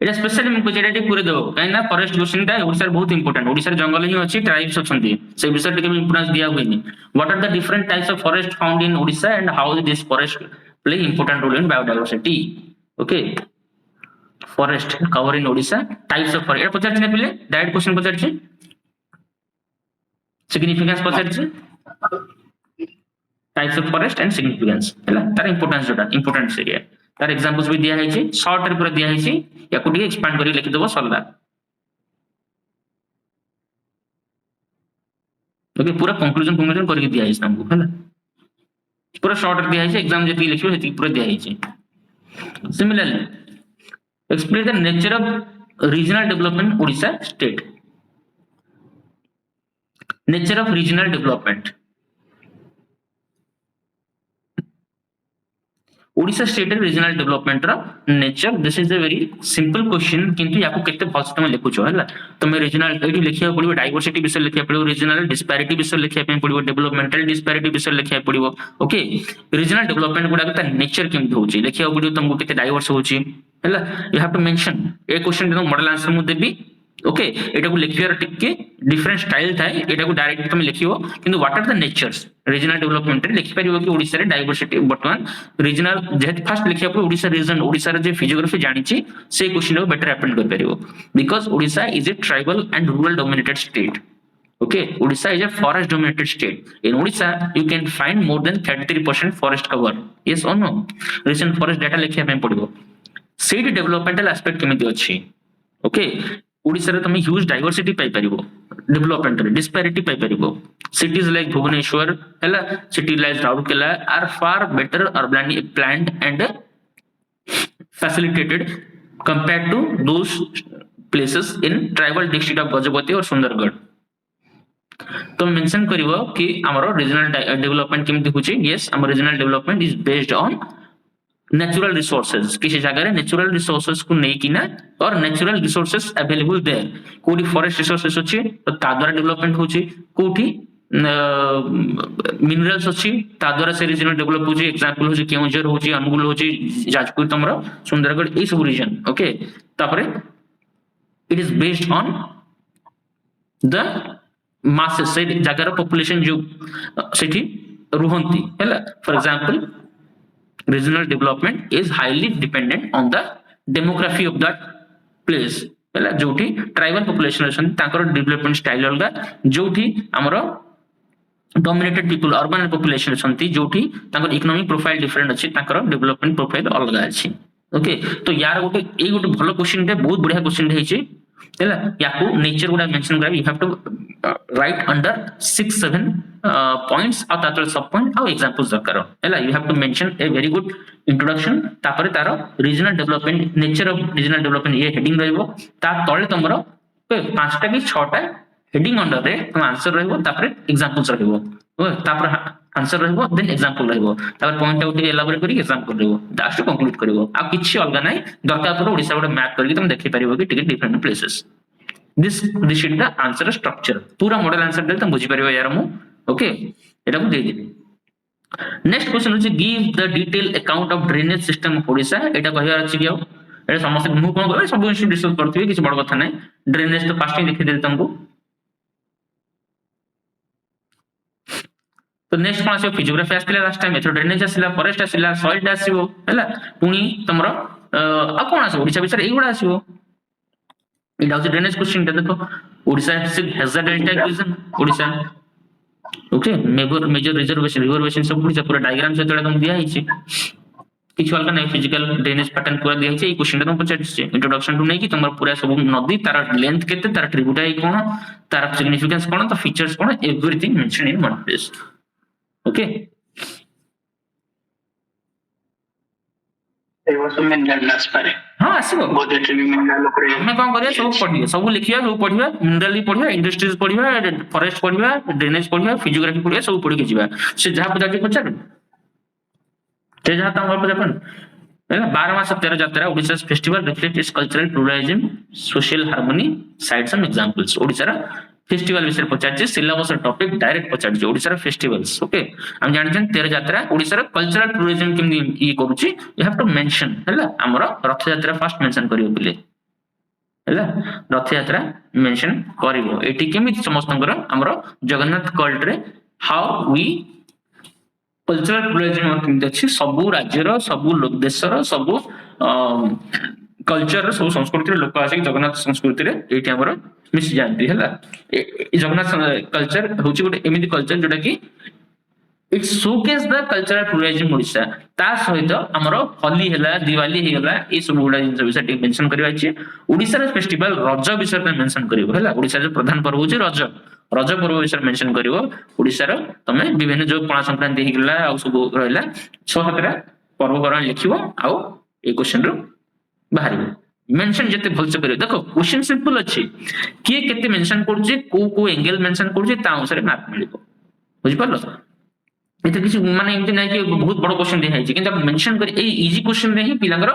एटा स्पेशली हम कुछ एटा पूरे देबो काई ना फॉरेस्ट क्वेश्चन टा ओडिसा बहुत इंपोर्टेंट ओडिसा जंगल ही अछि ट्राइब्स अछंती से विषय टिके इंपोर्टेंस दिया होइनी what are the different types of forest found in Odisha and how this forest play important role in biodiversity okay forest cover in Odisha types of forest एटा पचार पिले डायरेक्ट क्वेश्चन पचार छी सिग्निफिकेंस पचार छी types of forest and significance हैला तार importance जोटा importance area तार examples भी दिया है छी शॉर्ट रे पूरा दिया है छी या को एक्सपांड करी लिख देबो सरला ओके पूरा कंक्लूजन करके दिया है हमको हैला पूरा शॉर्ट रे दिया है एग्जाम जति लिखियो हेति पूरा दिया है similarly explain the nature of regional development Odisha state nature of regional development Odisha state regional development रा nature this is a very simple question किंतु याको केते फास्ट तुम लिखुछो हला तुम रीजनल एडी लिखिया पड़िबो डाइवर्सिटी विषय लिखिया पड़िबो रीजनल डिस्पैरिटी विषय लिखिया पे पड़िबो डेवलपमेंटल डिस्पैरिटी विषय लिखिया पड़िबो ओके रीजनल डेवलपमेंट गुडा का नेचर केम होची लिखिया पड़िबो तुमको केते डाइवर्स होची हला you have to mention a question तुम मॉडल आंसर मु देबी ओके एटा को लिखियार टिके डिफरेंट स्टाइल थाए एटा को डायरेक्ट तुम लिखियो किंतु what are the natures regional development रे लिखि परिबो कि ओडिसा रे डाइवर्सिटी वर्तमान रीजनल जेत फर्स्ट लिखिया पर ओडिसा रीजन ओडिसा रे जे फिजियोग्राफी जानिछि से क्वेश्चन को बेटर अटेंड कर परिबो because Odisha is a tribal and rural dominated state okay odisha is a forest dominated state in odisha you can find more than 33% forest cover yes or no recent forest data लिखिया पे पड़िबो set developmental aspect केमिति अछि okay Odisha रे तुम huge diversity पाई परिबो development रे disparity pi परिबो cities like bhubaneswar hela city like raurkela are far better urbanly planned and facilitated compared to those places in tribal district of gajapati or sundargarh तो mention करिवो कि हमरो regional development केमिति होची yes हमर regional development is based on natural resources किसी जगह रे natural resources को नहीं किना और नेचुरल रिसोर्सेज अवेलेबल देयर कोडी फॉरेस्ट रिसोर्सेज अछि तो ता द्वारा डेवलपमेंट होची कोठी मिनरल्स अछि ता द्वारा से रीजनल डेवलप होची एग्जांपल होची केउंझर होची अनुगुल होची जाजपुर तमरो सुंदरगढ़ ई सब रीजन ओके तापरे it is based on the masses से जगह पॉपुलेशन जो सिटी रुहंती हैला for example regional development is highly dependent on the demography of that place हैला जोठी ट्राइबल पॉपुलेशन अछन ताकर डेवलपमेंट स्टाइल अलगा जोठी हमरो डोमिनेटेड पीपल अर्बन पॉपुलेशन अछंती जोठी ताकर इकोनॉमिक प्रोफाइल डिफरेंट अछि ताकर डेवलपमेंट प्रोफाइल अलगा अछि ओके तो यार गोटे ए गोटे भलो क्वेश्चन टे बहुत बढ़िया क्वेश्चन हेछि हैला याको नेचर गुडा मेंशन करबी you have to write under 6-7 points आ तातर सब पॉइंट आ एग्जांपल्स दरकार हैला you have to mention a very good introduction तापर तारो regional development nature of regional development ये हेडिंग रहइबो ता तळे तमरो 5टा की 6टा हेडिंग अंडर रे तुम आंसर रहइबो तापर एग्जांपल्स रहइबो ओ तापर आंसर रहइबो देन एग्जांपल रहइबो तापर पॉइंट आउट एलाबोरेट करी एग्जांपल रहइबो लास्ट कंक्लूड करइबो आ किछि अलगा नै दरकार पर ओडिसा गोटे मैप करके तुम देखि परिबो कि ticket different places this is the answer structure पूरा मॉडल आंसर दे तुम बुझी परिबो यार मु ओके एटा को दे देबी नेक्स्ट क्वेश्चन होची give the detail account of drainage system of Odisha एटा कहयार अछि कि एटा समस्त मु कोन कहबे सब इश्यू डिस्कस करथिबे किछ बड़ कथा नै ड्रेनेज तो फास्ट ही देखि देल तुमको तो नेक्स्ट कोन आसे फिजियोग्राफी आस्तिला लास्ट टाइम एथो ड्रेनेज आसिला फॉरेस्ट आसिला सॉइल आसीबो हैला पुनी तमरो आ कोन आसे ओडिसा बिचार एगुडा आसीबो It also drainage question देखो Odisha has a delta equation Odisha okay major reservation सब ओडिशा पूरा डायग्राम से तोड़ा तुम दिया है छी किछ अलग नै फिजिकल ड्रेनेज पैटर्न पूरा दिया है ई क्वेश्चन तुम पछाड़ छी इंट्रोडक्शन टू नै कि तुम पूरा सब नदी तार लेंथ केते तार ट्रिब्यूटरी कोन तार सिग्निफिकेंस कोन तो फीचर्स कोन everything mention in one place okay ए वो सब मिनरल लास्ट पारे हां आसीबो बजट भी मिनरल ऊपर हमें कोन करिया सब पढिया सब लिखिया सब पढिया मिनरल पढिया इंडस्ट्रीज पढिया फॉरेस्ट पढिया ड्रेनेज पढिया फिजियोग्राफी पढिया सब पढि के जीवा से जहां पता के पछाड़ ते जहां तम पर अपन हैला 12 मास 13 यात्रा Odisha festival reflect its cultural pluralism social harmony side some examples Odisha festival विषय पचार सिलेबस टॉपिक डायरेक्ट पचार ओडिसा फेस्टिवल्स ओके हम जानछन 13 यात्रा ओडिसा कल्चरल टूरिज्म केमि ई करूची यू हैव टू मेंशन हैला हमरो रथ यात्रा फर्स्ट मेंशन करियो बोले हैला रथ यात्रा मेंशन करिवो एठी केमिति समस्तंकर हमरो जगन्नाथ कल्ट रे हाउ वी कल्चरल प्लुरलिज्म केमिति अछि सबु राज्यर सबु देशर सबु कल्चर सब संस्कृति रे लोक आसी जगन्नाथ संस्कृति रे एठी हमरो मिस जानती हैला जगन्नाथ कल्चर होची गोटे एमिति कल्चर जोटा कि it showcase the cultural pluralism Odisha ता सहित हमरो होली हैला दिवाली हैला ए सब गुडा जिंस विषय मेंशन करबा अछि ओडिसा रे फेस्टिवल रज विषय पे मेंशन करिवो हैला ओडिसा रे प्रधान पर्व होची रज रज पर्व विषय मेंशन करिवो ओडिसा रे तमे विभिन्न जो पणा संक्रांति हिगला आ सब रहला 6-7 पर्व परन लिखिवो आ ए क्वेश्चन रो बाहरिवो मेंशन जते भल से करियो देखो क्वेश्चन सिंपल अछि के केते मेंशन करछि को एंगल मेंशन करछि ता अनुसार मार्क मिलिबो बुझि पालो एते किसी माने एमति नै कि बहुत बड़ क्वेश्चन दे हाइछि किंतु मेंशन कर ए इजी क्वेश्चन रे ही पिलांगर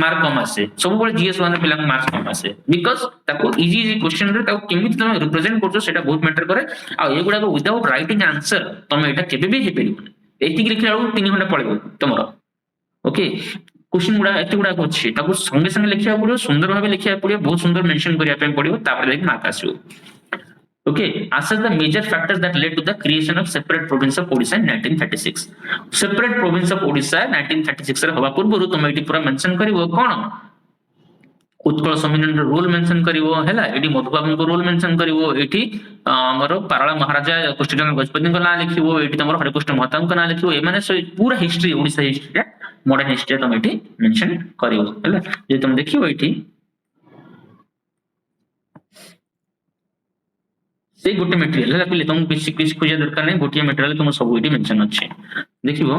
मार्क कम आसे सब बळे जीएस वन पिलांग मार्क्स कम आसे बिकॉज़ ताको इजी क्वेश्चन रे ताको केमिति तमे रिप्रेजेंट करछो सेटा बहुत मैटर करे आ एगुडा को विदाउट राइटिंग आंसर तमे एटा केबे भी हे परिबो एति कि लिखला 3 घंटा पळेबो तमरो ओके क्वेश्चन गुडा एते गुडा अछि ताको संगे संगे लिखिया पड़ियो सुंदर भाबे लिखिया पड़ियो बहुत सुंदर मेंशन करिया पे पड़ियो तापर लाइक मार्क आसीयो Okay, assess the major factors that led to the creation of separate province of Odisha in 1936. Separate province of Odisha 1936 रे हवा पूर्व तुम एटी पूरा मेंशन करिवो कोन उत्कल सम्मेलन रो रोल मेंशन करिवो हैला एटी मधुबाबू को रोल मेंशन करिवो एटी हमरो पाराला महाराजा कुष्ठचंद्र गजपति को नाम लिखिवो एटी तमरो हरिकृष्ण महता को नाम लिखिवो ए माने पूरा history Odisha history modern history तुम एटी मेंशन करिवो हैला जे तुम देखिवो एटी से गोटे मटेरियल है पहले तुम बेसिक बेसिक खोजा दरकार नहीं गोटे मटेरियल तुम सब एटी मेंशन अछि देखिबो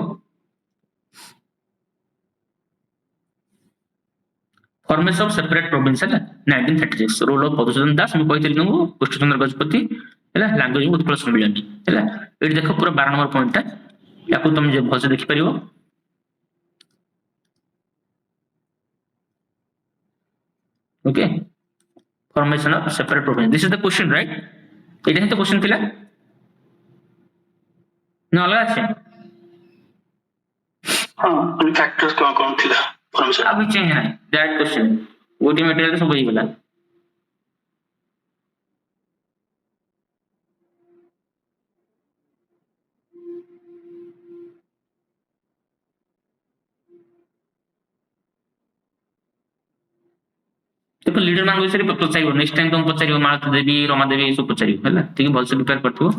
फॉर्मेशन ऑफ सेपरेट प्रोविंस है 1936 रोल ऑफ मधुसूदन दास हम कहते तुमको कृष्णचंद्र गजपति हैला लैंग्वेज उत्कल सम्मेलन हैला एटी देखो पूरा 12 नंबर पॉइंट है याको तुम जे भल से देखि परिबो okay formation of separate province this is the question right एटा तो क्वेश्चन थिला न अलग আছে हां फैक्टर्स कौन थिला फॉर्मेशन अभी चेंज है दैट क्वेश्चन गोटी मटेरियल सब होई गेला देखो लीडर मान विषय पचारियो नेक्स्ट टाइम तुम पचारियो मालती देवी रमा देवी सब पचारियो हैला ठीक भल से प्रिपेयर करथियो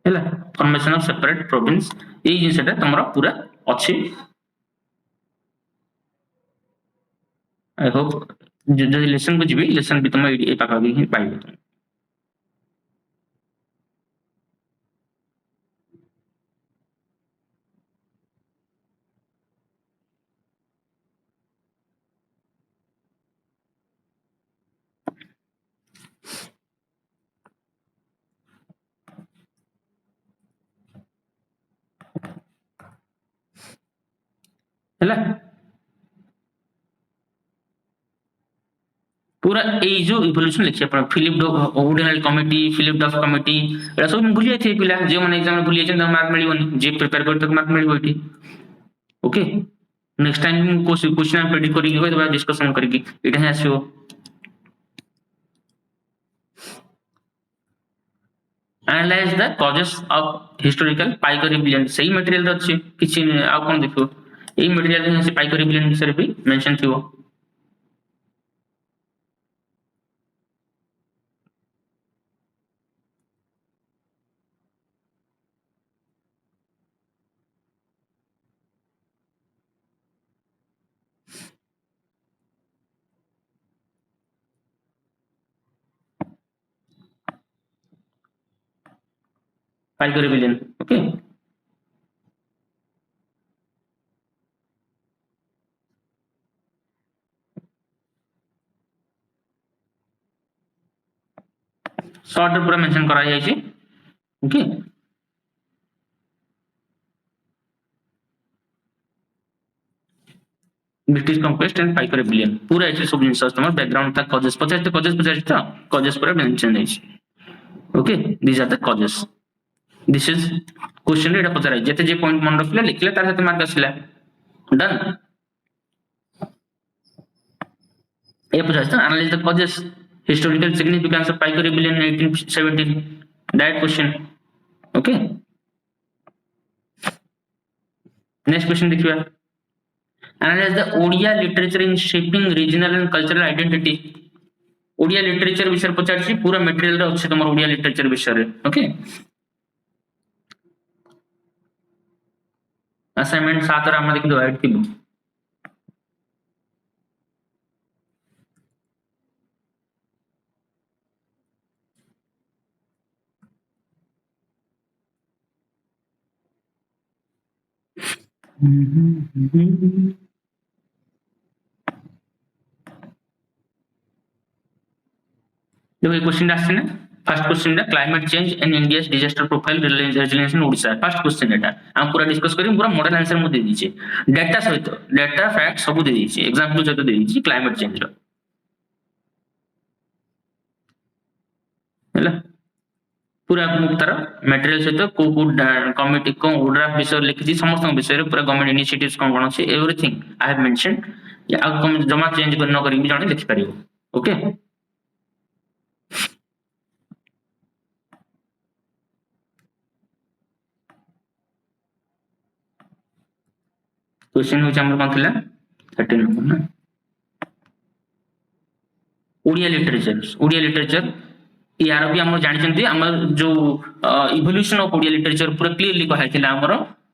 हैला फॉर्मेशन ऑफ सेपरेट प्रोविंस ए जिंसटा तमरा पूरा अछि आई होप जो लेसन को जीबी लेसन भी तुम ए पाका भी पाइबो तुम हैला पूरा ए जो इवोल्यूशन लिखिया पर फिलिप ओर्डिनल कमिटी फिलिप डफ कमिटी एला सब भूली जाथे पिला जे माने एग्जाम भूली जाथे मार्क मिलिबोनी जे प्रिपेयर कर तक मार्क मिलिबो एठी okay next time question predict करी के बाद डिस्कशन करी एटा है आसीओ analyse the causes of historical पाइकर रिबेलियन सही मटेरियल अछि किछि आ कोन देखियो ए मटेरियल से पाइकर रिबेलियन विषय भी मेंशन थिवो पाइकर रिबेलियन ओके शॉर्ट पूरा मेंशन करा जाय छी ओके ब्रिटिश कंक्वेस्ट एंड पाइकर रिबेलियन पूरा एठी सब जिंस तमर बैकग्राउंड तक कॉजेस 50 तो कॉजेस पूरा मेंशन है okay these are the causes this is question रे पचराई जते जे पॉइंट मन रखले लिखले तार साथे मार्क आसिला डन ये पचास analyze the causes, historical significance of Piker rebellion in 1817. That question. Okay. Next question देखिए. Analyze the Odia literature in shaping regional and cultural identity. Odia literature विषय पचासी पूरा material रा अच्छे तुम्हारा Odia literature विषय रे. Okay. Assignment 7 रा हमने देखी divide की बुक. देखो ये क्वेश्चन आछे ना first question climate change and India's disaster profile resilience in Odisha first question एटा हम पूरा डिस्कस करी पूरा मॉडल आंसर मु दे दीचे डाटा सहित डाटा फैक्ट सब दे दीचे एग्जांपल सहित दे दीचे क्लाइमेट चेंज रो हैला पूरा मुक्तार मटेरियल सहित को कमिटी को ड्राफ्ट विषय लिखि समस्त विषय पूरा गवर्नमेंट इनिशिएटिव्स कोन कोन अछि एवरीथिंग आई हैव मेंशन या कम जमा चेंज कर न करी भी जाने लिखि परियो ओके क्वेश्चन होच हमर कोन थिला 13 नंबर ना ओडिया लिटरेचर यार भी हम जानि छथि हमर जो इवोल्यूशन ऑफ ओडिया लिटरेचर पूरा क्लियरली कहै थिला हमर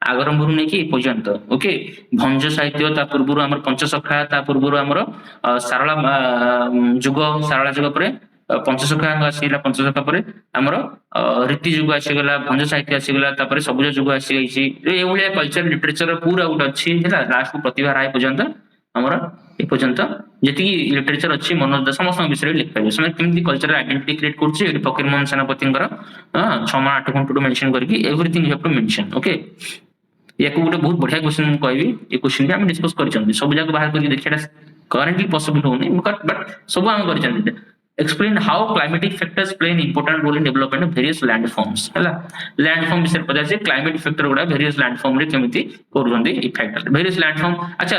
आगरंभ रु नै कि पर्यंत ओके भंज साहित्य ता पूर्व हमर पंचसखा ता पूर्व हमर सारला जुग परे पंचसखा आसीला पंचसखा परे हमर रीति जुग आसीगला भंज साहित्य आसीगला ता परे सबुज जुग आसी गइछि ए ओलिया कल्चर लिटरेचर पूरा उट अछि हैला लास्ट प्रतिभा राय पर्यंत हमर ए पर्यंत जेति लिटरेचर अछि मनोज दास समस्त विषय लिख पाबे समय केमति कल्चरल आइडेंटिटी क्रिएट करछि ए फकीरमोहन सेनापतिंकर 6 मा 8 घंटा मेंशन करके everything you have to mention okay याको गोटे बहुत बढ़िया क्वेश्चन कहबी ए क्वेश्चन के हम डिस्कस करिसंती सब जगह बाहर करके देखियाटा करेंटली पॉसिबल होनी बट सब हम करिसंती explain how climatic factors play an important role in development of various landforms हैला लैंडफॉर्म विषय पता छै क्लाइमेट फैक्टर गुडा वेरियस लैंडफॉर्म रे केमिति करूंदी इफेक्ट वेरियस लैंडफॉर्म अच्छा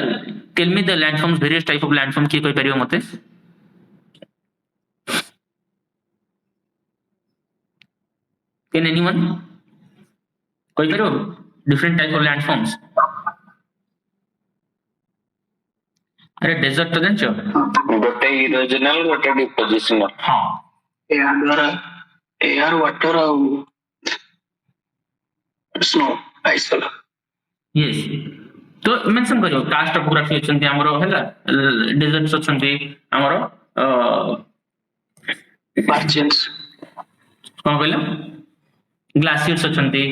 tell me the landforms various type of landform की कोइ परियो मते कैन एनीवन कोइ करो डिफरेंट टाइप ऑफ लैंडफॉर्म्स अरे डेजर्ट तो जानछो गोटे इरोजनल गोटे डिपोजिशनल हां एयर वाटर और स्नो आइस वाला यस तो मेंशन करियो कास्ट टोपोग्राफी अछंती हमरो हैला डेजर्ट्स अछंती हमरो मार्जिन्स कोन कहला ग्लासियर्स अछंती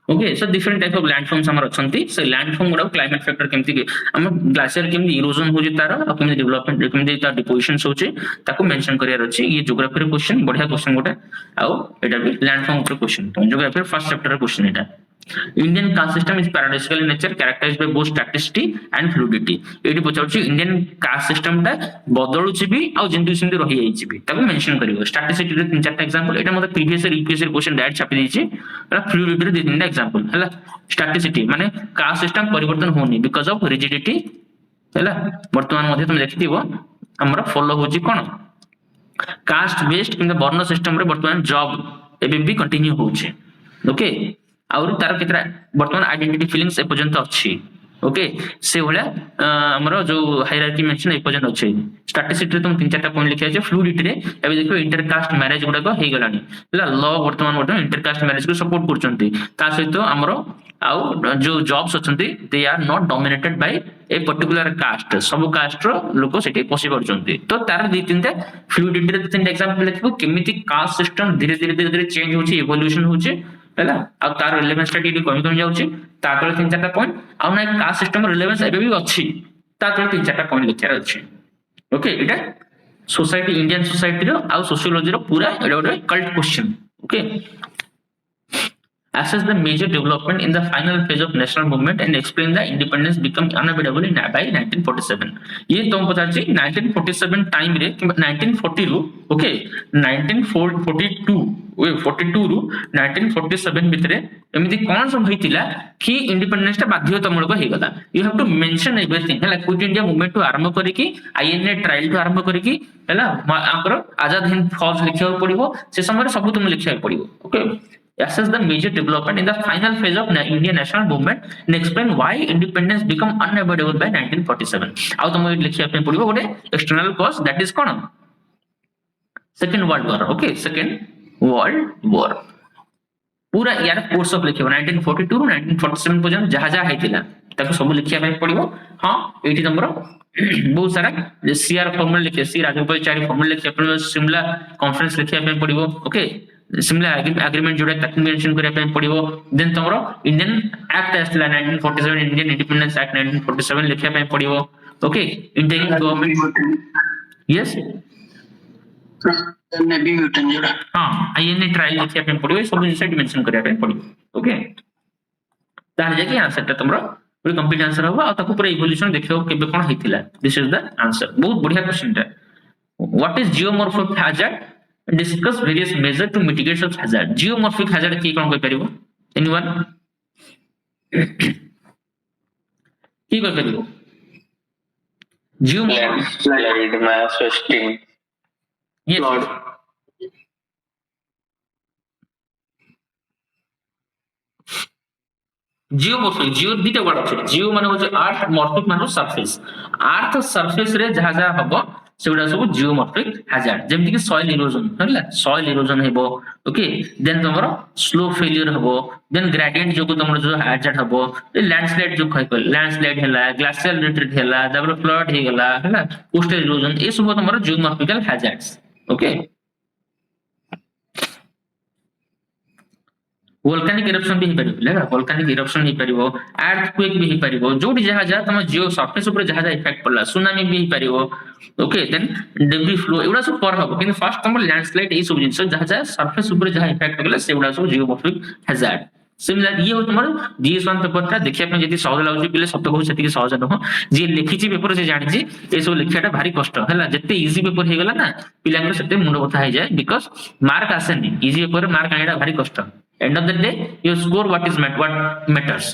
okay so different type of landforms हमर अछंती से लैंडफॉर्म गुडा क्लाइमेट फैक्टर केमती के हम ग्लासियर केमती इरोजन हो जे तार आ केमती डेवलपमेंट केमती ता डिपोजिशंस होचे ताको मेंशन करियर अछि ये ज्योग्राफी रे क्वेश्चन बढ़िया क्वेश्चन गोटे आ एटा भी लैंडफॉर्म ऊपर क्वेश्चन तो geography first chapter question Etah Indian caste system is paradoxical in nature characterized by both staticity and fluidity एटी पचाउछि इंडियन कास्ट सिस्टम ता बदलुछि भी आ जेंतु सिंदि रहि जाइछि भी ताको मेंशन करियो स्टैटिस्टिक्स रे तीन चारटा एग्जांपल एटा मते previous year UPSC question direct छापि दैछि एटा फ्लूइडिटी रे तीनटा एग्जांपल हला स्टैटिस्टिक्स माने कास्ट सिस्टम परिवर्तन होनी बिकॉज़ ऑफ रिजिडिटी हला वर्तमान मध्ये तुम देखिथिबो हमरा फॉलो होछि कोन कास्ट बेस्ड किंवा वर्ण सिस्टम रे वर्तमान जॉब एबे भी कंटिन्यू होछि ओके और तार केतरा वर्तमान आइडेंटिटी फीलिंग्स ए पर्यंत अछि ओके से भला हमरो जो हायरार्की मेंशन ए पर्यंत अछि स्टैटिस्टिक्स रे तुम तीन चारटा पॉइंट लिखिया छै फ्लूइडिटी रे एबे देखो इंटरकास्ट मैरिज गुडा को हे गलानी लॉ वर्तमान इंटरकास्ट मैरिज को सपोर्ट करचंती ता सहित हमरो आउ जो जॉब्स अछंती they are not dominated by a particular caste sub caste रो लोक सेठी पसि परचंती तो तार दी तीनटा फ्लूइडिटी रे तीनटा एग्जांपल लिखबो केमिति कास्ट सिस्टम धीरे धीरे चेंज होची इवोल्यूशन होची हैला आ तार रिलेवेंस टी कमी जाउची ता तळे तीन चारटा पॉइंट आ ना कास्ट सिस्टम रिलेवेंस एबे भी अछि ता तळे तीन चारटा पॉइंट लिखियार अछि ओके एटा सोसाइटी इंडियन सोसाइटी रो आ सोशियोलॉजी रो पूरा एटा गोटे cult question okay assess the major development in the final phase of national movement and explain the independence become unavoidable in by 1947 ये तुम पता छी 1947 टाइम रे कि 1940 रो ओके 1942 42 रु 1947 भितरे एमिति कोन सब होइतिला कि इंडिपेंडेंस ता बाध्यतामूलक हे गला you have to mention everything हला क्विट इंडिया मूवमेंट टू आरंभ करिकि आईएनए ट्रायल टू आरंभ करिकि हला आंकर आजाद हिंद फौज लिखिया पड़िबो से समय रे सब तुम लिखिया पड़िबो okay assess the major development in the final phase of Indian national movement and explain why independence become unavoidable by 1947 आउ तुम लिखिया पे पड़िबो गोटे external cause that is cone second world war okay second world war पूरा यार course of लिखिबो 1942 रु 1947 पर्यंत जहा जहा हेतिला ताको सब लिखिया पे पड़िबो हां एठी नंबर बहुत सारा सीआर फॉर्मूला लिखे सी राजगोपालचारी फॉर्मूला लिखिया पे शिमला कॉन्फ्रेंस लिखिया पे पड़िबो ओके शिमला एग्रीमेंट जोडा तक मेंशन करिया पे पड़िबो देन तमरो इंडियन एक्ट आस्ला 1947 इंडियन इंडिपेंडेंस एक्ट 1947 लिखिया पे पड़िबो okay Indian government yes navy ब्यूटेन जोड़ा हां आईएनए ट्रायल लिखिया पे पड़िबो सब इनसाइड मेंशन करिया पे पड़िबो ओके तार जे कि आंसर ता तमरो पूरी कंप्लीट आंसर होबा आ ताको पूरा इवोल्यूशन देखियो केबे कोन हेतिला दिस इज द आंसर बहुत बढ़िया क्वेश्चन ता what is geomorphic hazard discuss various measures to mitigate such hazard geomorphic hazard की कोन कोइ परिबो एनीवन की कोइ परिबो geomorphic Slide mass wasting. Yes geomorphic geo दिते वर्ड अछि जियो माने होचे अर्थ मॉर्फिक माने सरफेस अर्थ सरफेस रे जहा जहा हबो सेउडा सब जियोमॉर्फिक हैजर्ड जेमति कि सॉइल इरोजन हला सॉइल इरोजन हेबो ओके देन तमरो स्लो फेलियर हबो देन ग्रेडिएंट जो को तमरो जो हैजर्ड हबो लैंडस्लाइड जो खै लैंडस्लाइड हला ग्लेशियल रिट्रीट हला डबल फ्लड हे गला हला कोस्टल इरोजन ए सब तमरो geomorphical hazards okay volcanic eruption भी हिपरिबो लेगा वोल्केनिक इरप्शन हिपरिबो अर्थक्वेक भी हिपरिबो जोडी जहा जहा तम जियो सरफेस ऊपर जहा जहा इफेक्ट पड़ला सुनामी भी हिपरिबो ओके देन डेब्री फ्लो एउडा सब पर हबो किंतु फर्स्ट तम लैंडस्लाइड ए सब जिंस जहा जहा सरफेस ऊपर जहा इफेक्ट गला सेउडा सब जियोमॉर्फिक हैजर्ड सिमिलर ये हो तुमर जीएस1 पेपर था देखिया पे जति सहज लागुची पिले शब्द कहू सेति सहज न हो जे लिखिची पेपर से जानि छी ए सब लिखियाटा भारी कष्ट हला जते इजी पेपर हे गला ना पिलांगर सेते मुंड बथा हे जाय बिकॉज़ मार्क आसेनी इजी पेपर मार्क आइडा भारी कष्ट end of the day you score what matters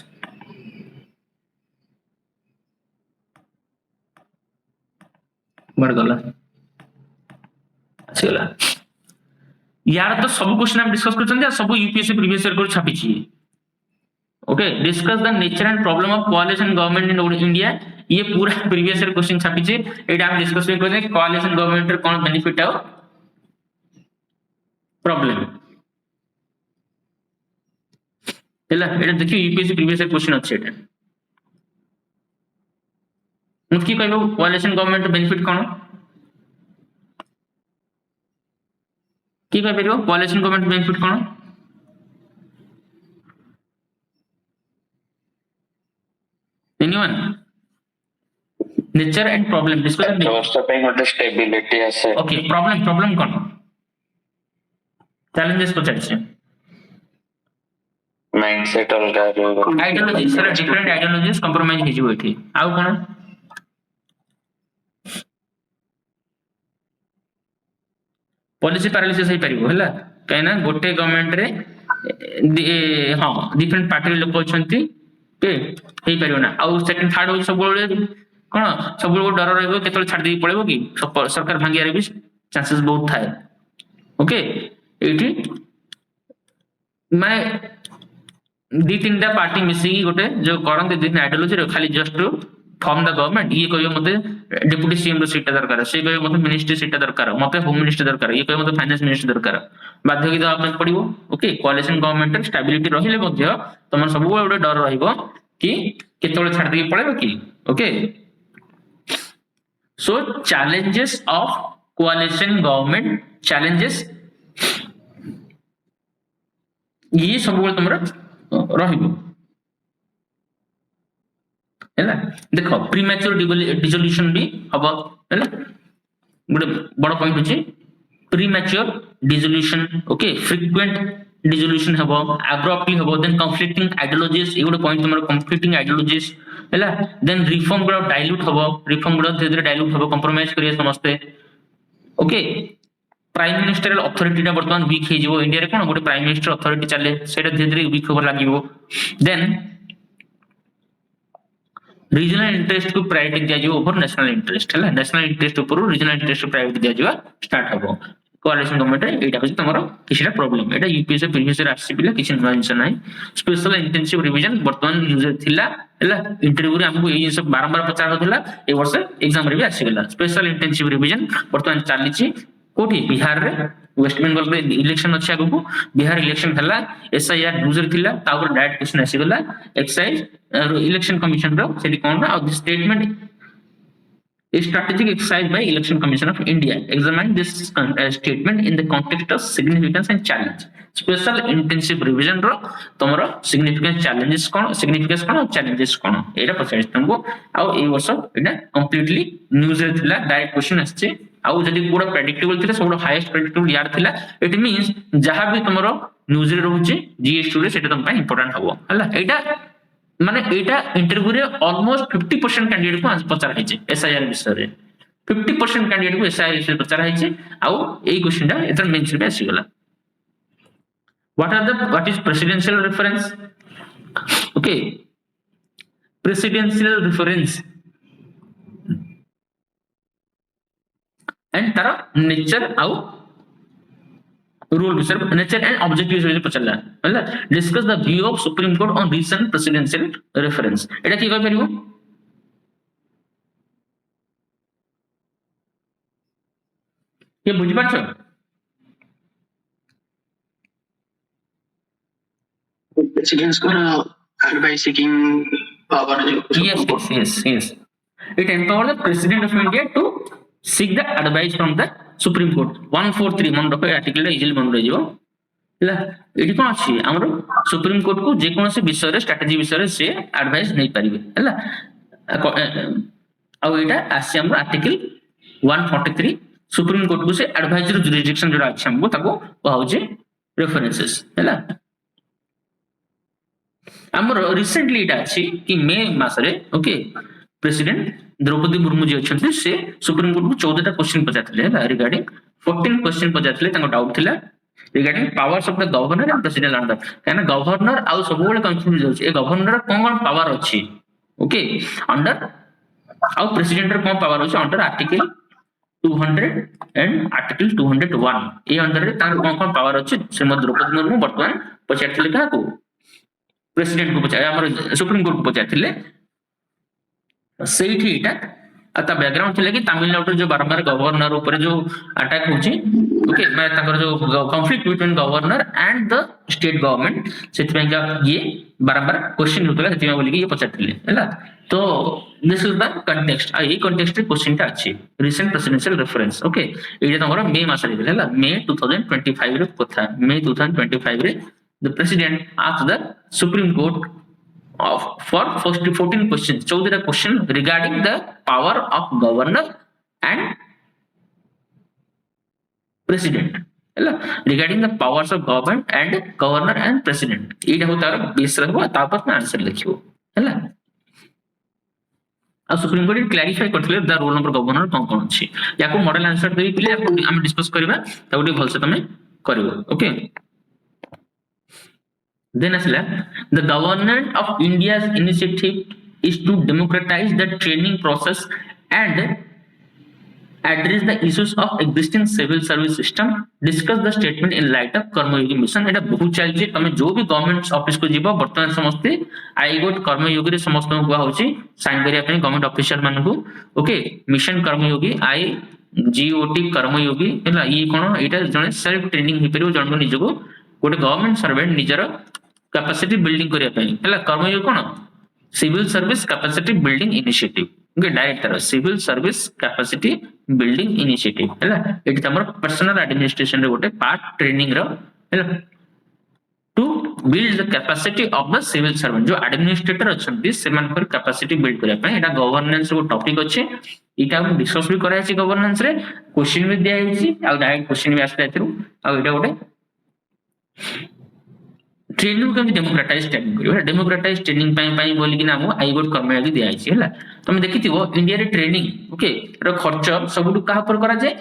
बढ़ गला चला यार तो सब क्वेश्चन हम डिस्कस करछन या सब यूपीएससी प्रीवियस ईयर को छापी छी okay discuss the nature and problem of कोalition government in India ये पूरा प्रीवियस ईयर क्वेश्चन छापी छी एटा हम डिस्कस करछे कोalition गवर्नमेंट रे कोन बेनिफिट है प्रॉब्लम हला एटा देखियो यूपीएससी प्रीवियस ईयर क्वेश्चन अछि एटा मुझकी कहबो कोalition गवर्नमेंट बेनिफिट कोन की कहबो कोalition गवर्नमेंट बेनिफिट कोन anyone nature and problem discuss व्यवस्था पे गोटे स्टेबिलिटी आसे ओके प्रॉब्लम कोन चैलेंजेस को चलछे माइंडसेट अलगा जो ideology sir different ideologies compromise हे जिवो एठी आउ कोन पॉलिसी पैरालिसिस हे परिबो हला काइना गोटे गवर्नमेंट रे हां डिफरेंट पार्टी लोक अछंती के हे परिबो ना आउ सेकंड थर्ड हो सब बोले कोन सब लोग डर रहबो केतल छाड़ दे पड़ेबो कि सरकार भांगिया रे भी चांसेस बहुत थाए ओके एठी मैं दी तीनटा पार्टी मिसी गोटे जो करन दे आइडियोलॉजी रे खाली just to form the government ये कहयो मते डेप्यूटी सीएम रो सीट दरकार से कहयो मते मिनिस्ट्री सीट दरकार मते होम मिनिस्टर दरकार ये कहयो मते फाइनेंस मिनिस्टर दरकार बाध्य कि दवा पड़िबो ओके कोalition गवर्नमेंट स्टेबिलिटी रहिले मध्य तमन सब गोटे डर रहइबो कि केतले छाड़ दे पड़ेबो कि okay so challenges of कोalition government challenges ये सब गोटे तमरा रहिबो हैला देखो प्रीमैच्योर डिसोल्यूशन भी हबो हैला गुड बड़ पॉइंट होची premature dissolution okay frequent dissolution हबो एब्रप्टली हबो देन कॉन्फ्लिक्टिंग आइडियोलॉजीज ए गुड पॉइंट तमरा कॉन्फ्लिक्टिंग आइडियोलॉजीज हैला देन रिफॉर्म गुड डाइल्यूट हबो रिफॉर्म गुड धीरे धीरे डाइल्यूट हबो कंप्रोमाइज करिए समझते ओके प्राइम मिनिस्टरियल अथॉरिटी बर्तमान वीक हो इंडिया रे कोन गोटे प्राइम मिनिस्टर अथॉरिटी चले सेटा धीरे धीरे वीक होबा लागिवो देन रीजनल इंटरेस्ट को प्रायोरिटी दिया जायो ओवर नेशनल इंटरेस्ट है नेशनल इंटरेस्ट ऊपर रीजनल इंटरेस्ट को प्रायोरिटी दिया जावा स्टार्ट हबो कोआलिशन गवर्नमेंट रे एटा होची तमरो किछटा प्रॉब्लम एटा यूपीएससी प्रीवियस रे आसी पिला किछ नया जिंस नाही स्पेशल इंटेंसिव रिवीजन वर्तमान यूज थिला हैला इंटरव्यू रे हमको ए जिंस बारंबार पचार होतला ए वर्ष एग्जाम रे भी आसी गेला स्पेशल इंटेंसिव रिवीजन वर्तमान चाली छी कोठी बिहार रे वेस्ट बंगाल रे इलेक्शन अछि आगु बिहार इलेक्शन हला एसआईआर यूजर थिला तापर डायरेक्ट क्वेश्चन आसी गेला एक्साइज इलेक्शन कमिशन रो सेठी कोन ना of the statement A strategic exercise by Election Commission of India examine this statement in the context of significance and challenge. Special intensive revision ro tomaro significance challenges kon significance kon challenges kon एटा पचाइस तुमको आउ ए वर्ष एटा completely news रे थिला direct question आछे आउ जदी पूरा predictable थिला सब हाईएस्ट प्रेडिक्टेबल यार थिला इट मींस जहां भी तुमरो न्यूज रे रहउचे जीएस रे सेटा तुम पय इंपोर्टेंट हबो हला एटा माने एटा इंटरव्यू रे ऑलमोस्ट 50% कैंडिडेट को पचार हैचे एसआईआर विषय रे 50% कैंडिडेट को एसआईआर विषय पचार हैचे आउ एई क्वेश्चन ता एतर मेंस रे आसी गेला what is presidential reference okay presidential reference and Tara nature आउ रूल विषय नेचर एंड ऑब्जेक्टिव्स विषय पचला होला discuss the view of supreme court on recent presidential reference एटा की कह परिबो ये बुझि पाछो प्रेसिडेंट्स को एडवाइस सीकिंग पावर जो yes it empower the president of India to seek the advice from the Supreme Court 143 मन रखो आर्टिकल इजिली मन रह जिवो हला एठी कोन अछि हमर सुप्रीम कोर्ट को जे कोन से विषय रे स्ट्रेटजी विषय रे से एडवाइस नै परिबे हला आ एटा आसी हमर आर्टिकल 143 सुप्रीम कोर्ट को से एडवाइजरी जुरिडिक्शन जो अछि हमको ताको कहउचे रेफरेंसेस हला हमर रिसेंटली एटा अछि कि मे मास रे ओके प्रेसिडेंट द्रौपदी मुर्मू जी अछंती से सुप्रीम कोर्ट को 14 टा क्वेश्चन पचारथिले रिगार्डिंग 14 क्वेश्चन पचारथिले ताको डाउट थिला regarding powers of the governor and president under काना गवर्नर आउ सब बेले कंफ्यूज होछि ए गवर्नर कोन पावर अछि ओके अंडर आउ प्रेसिडेंट रे कोन पावर अछि अंडर आर्टिकल 200 एंड आर्टिकल 201 ए अंडर रे तार कोन पावर अछि श्रीमती द्रौपदी मुर्मू वर्तमान पचारथिले काको प्रेसिडेंट को पचार हमर सुप्रीम कोर्ट को पचारथिले सेठी एटा आता बैकग्राउंड थिले कि तमिलनाडु जो बारंबार गवर्नर ऊपर जो अटैक होची ओके मैं ताकर जो conflict between governor and the state government सेति का ये बारंबार क्वेश्चन होतला सेति बोली कि ये पचारथिले हैला तो दिस इज द कंटेक्स्ट आ ये कंटेक्स्ट रे क्वेश्चन ता अछि रिसेंट प्रेसिडेंशियल रेफरेंस ओके एटा तमरो मे मास रे हैला मे 2025 रे कथा मे 2025 रे the president asked the supreme court for first 14 questions 14 question regarding the power of governor and president हैला regarding the powers of government and governor and president एटा हो तार बेस रहबो तापर में आंसर लिखिबो हैला आ सुप्रीम कोर्ट क्लैरिफाई करथिले the roll number governor कोन अछि याको मॉडल आंसर देई पिले हम डिस्कस करबा ताउडी भलसे तमे करबो okay Then asla the government of India's initiative is to democratize the training process and address the issues of existing civil service system. Discuss the statement in light of Karmayogi mission एटा बहुत चलछि तमे जो भी government office को जीवो वर्तमान समस्ते आई गोट कर्मयोगी रे समस्त को होछि साइन करिया पे गवर्नमेंट ऑफिसर मान को ओके मिशन कर्मयोगी आई जीओटी कर्मयोगी हैला ई कोन एटा जने सेल्फ ट्रेनिंग हि परियो जन निज को गोटे गवर्नमेंट सर्वेंट निजर कैपेसिटी बिल्डिंग करिया पे हैला कर्मयोगी कोन civil service capacity building initiative okay director civil service capacity building initiative हैला एटी तमर पर्सनल एडमिनिस्ट्रेशन रे गोटे पार्ट ट्रेनिंग रो हैला to build the capacity of the civil servant जो एडमिनिस्ट्रेटर अछंती सेमान पर कैपेसिटी बिल्ड करिया पे एटा गवर्नेंस को टॉपिक अछि इटा हम डिस्कस भी कराय छी गवर्नेंस रे क्वेश्चन भी दिया छी आ डायरेक्ट क्वेश्चन भी आस्ता एथरु आ एटा गोटे ट्रेनिंग को डेमोक्रेटाइज ट्रेनिंग करियो डेमोक्रेटाइज ट्रेनिंग पाई बोली कि नाम आई गोट कर्मयोगी दिया छी हैला तुम देखिथिबो इंडिया रे ट्रेनिंग ओके रो खर्च सबटु कहा पर करा जाय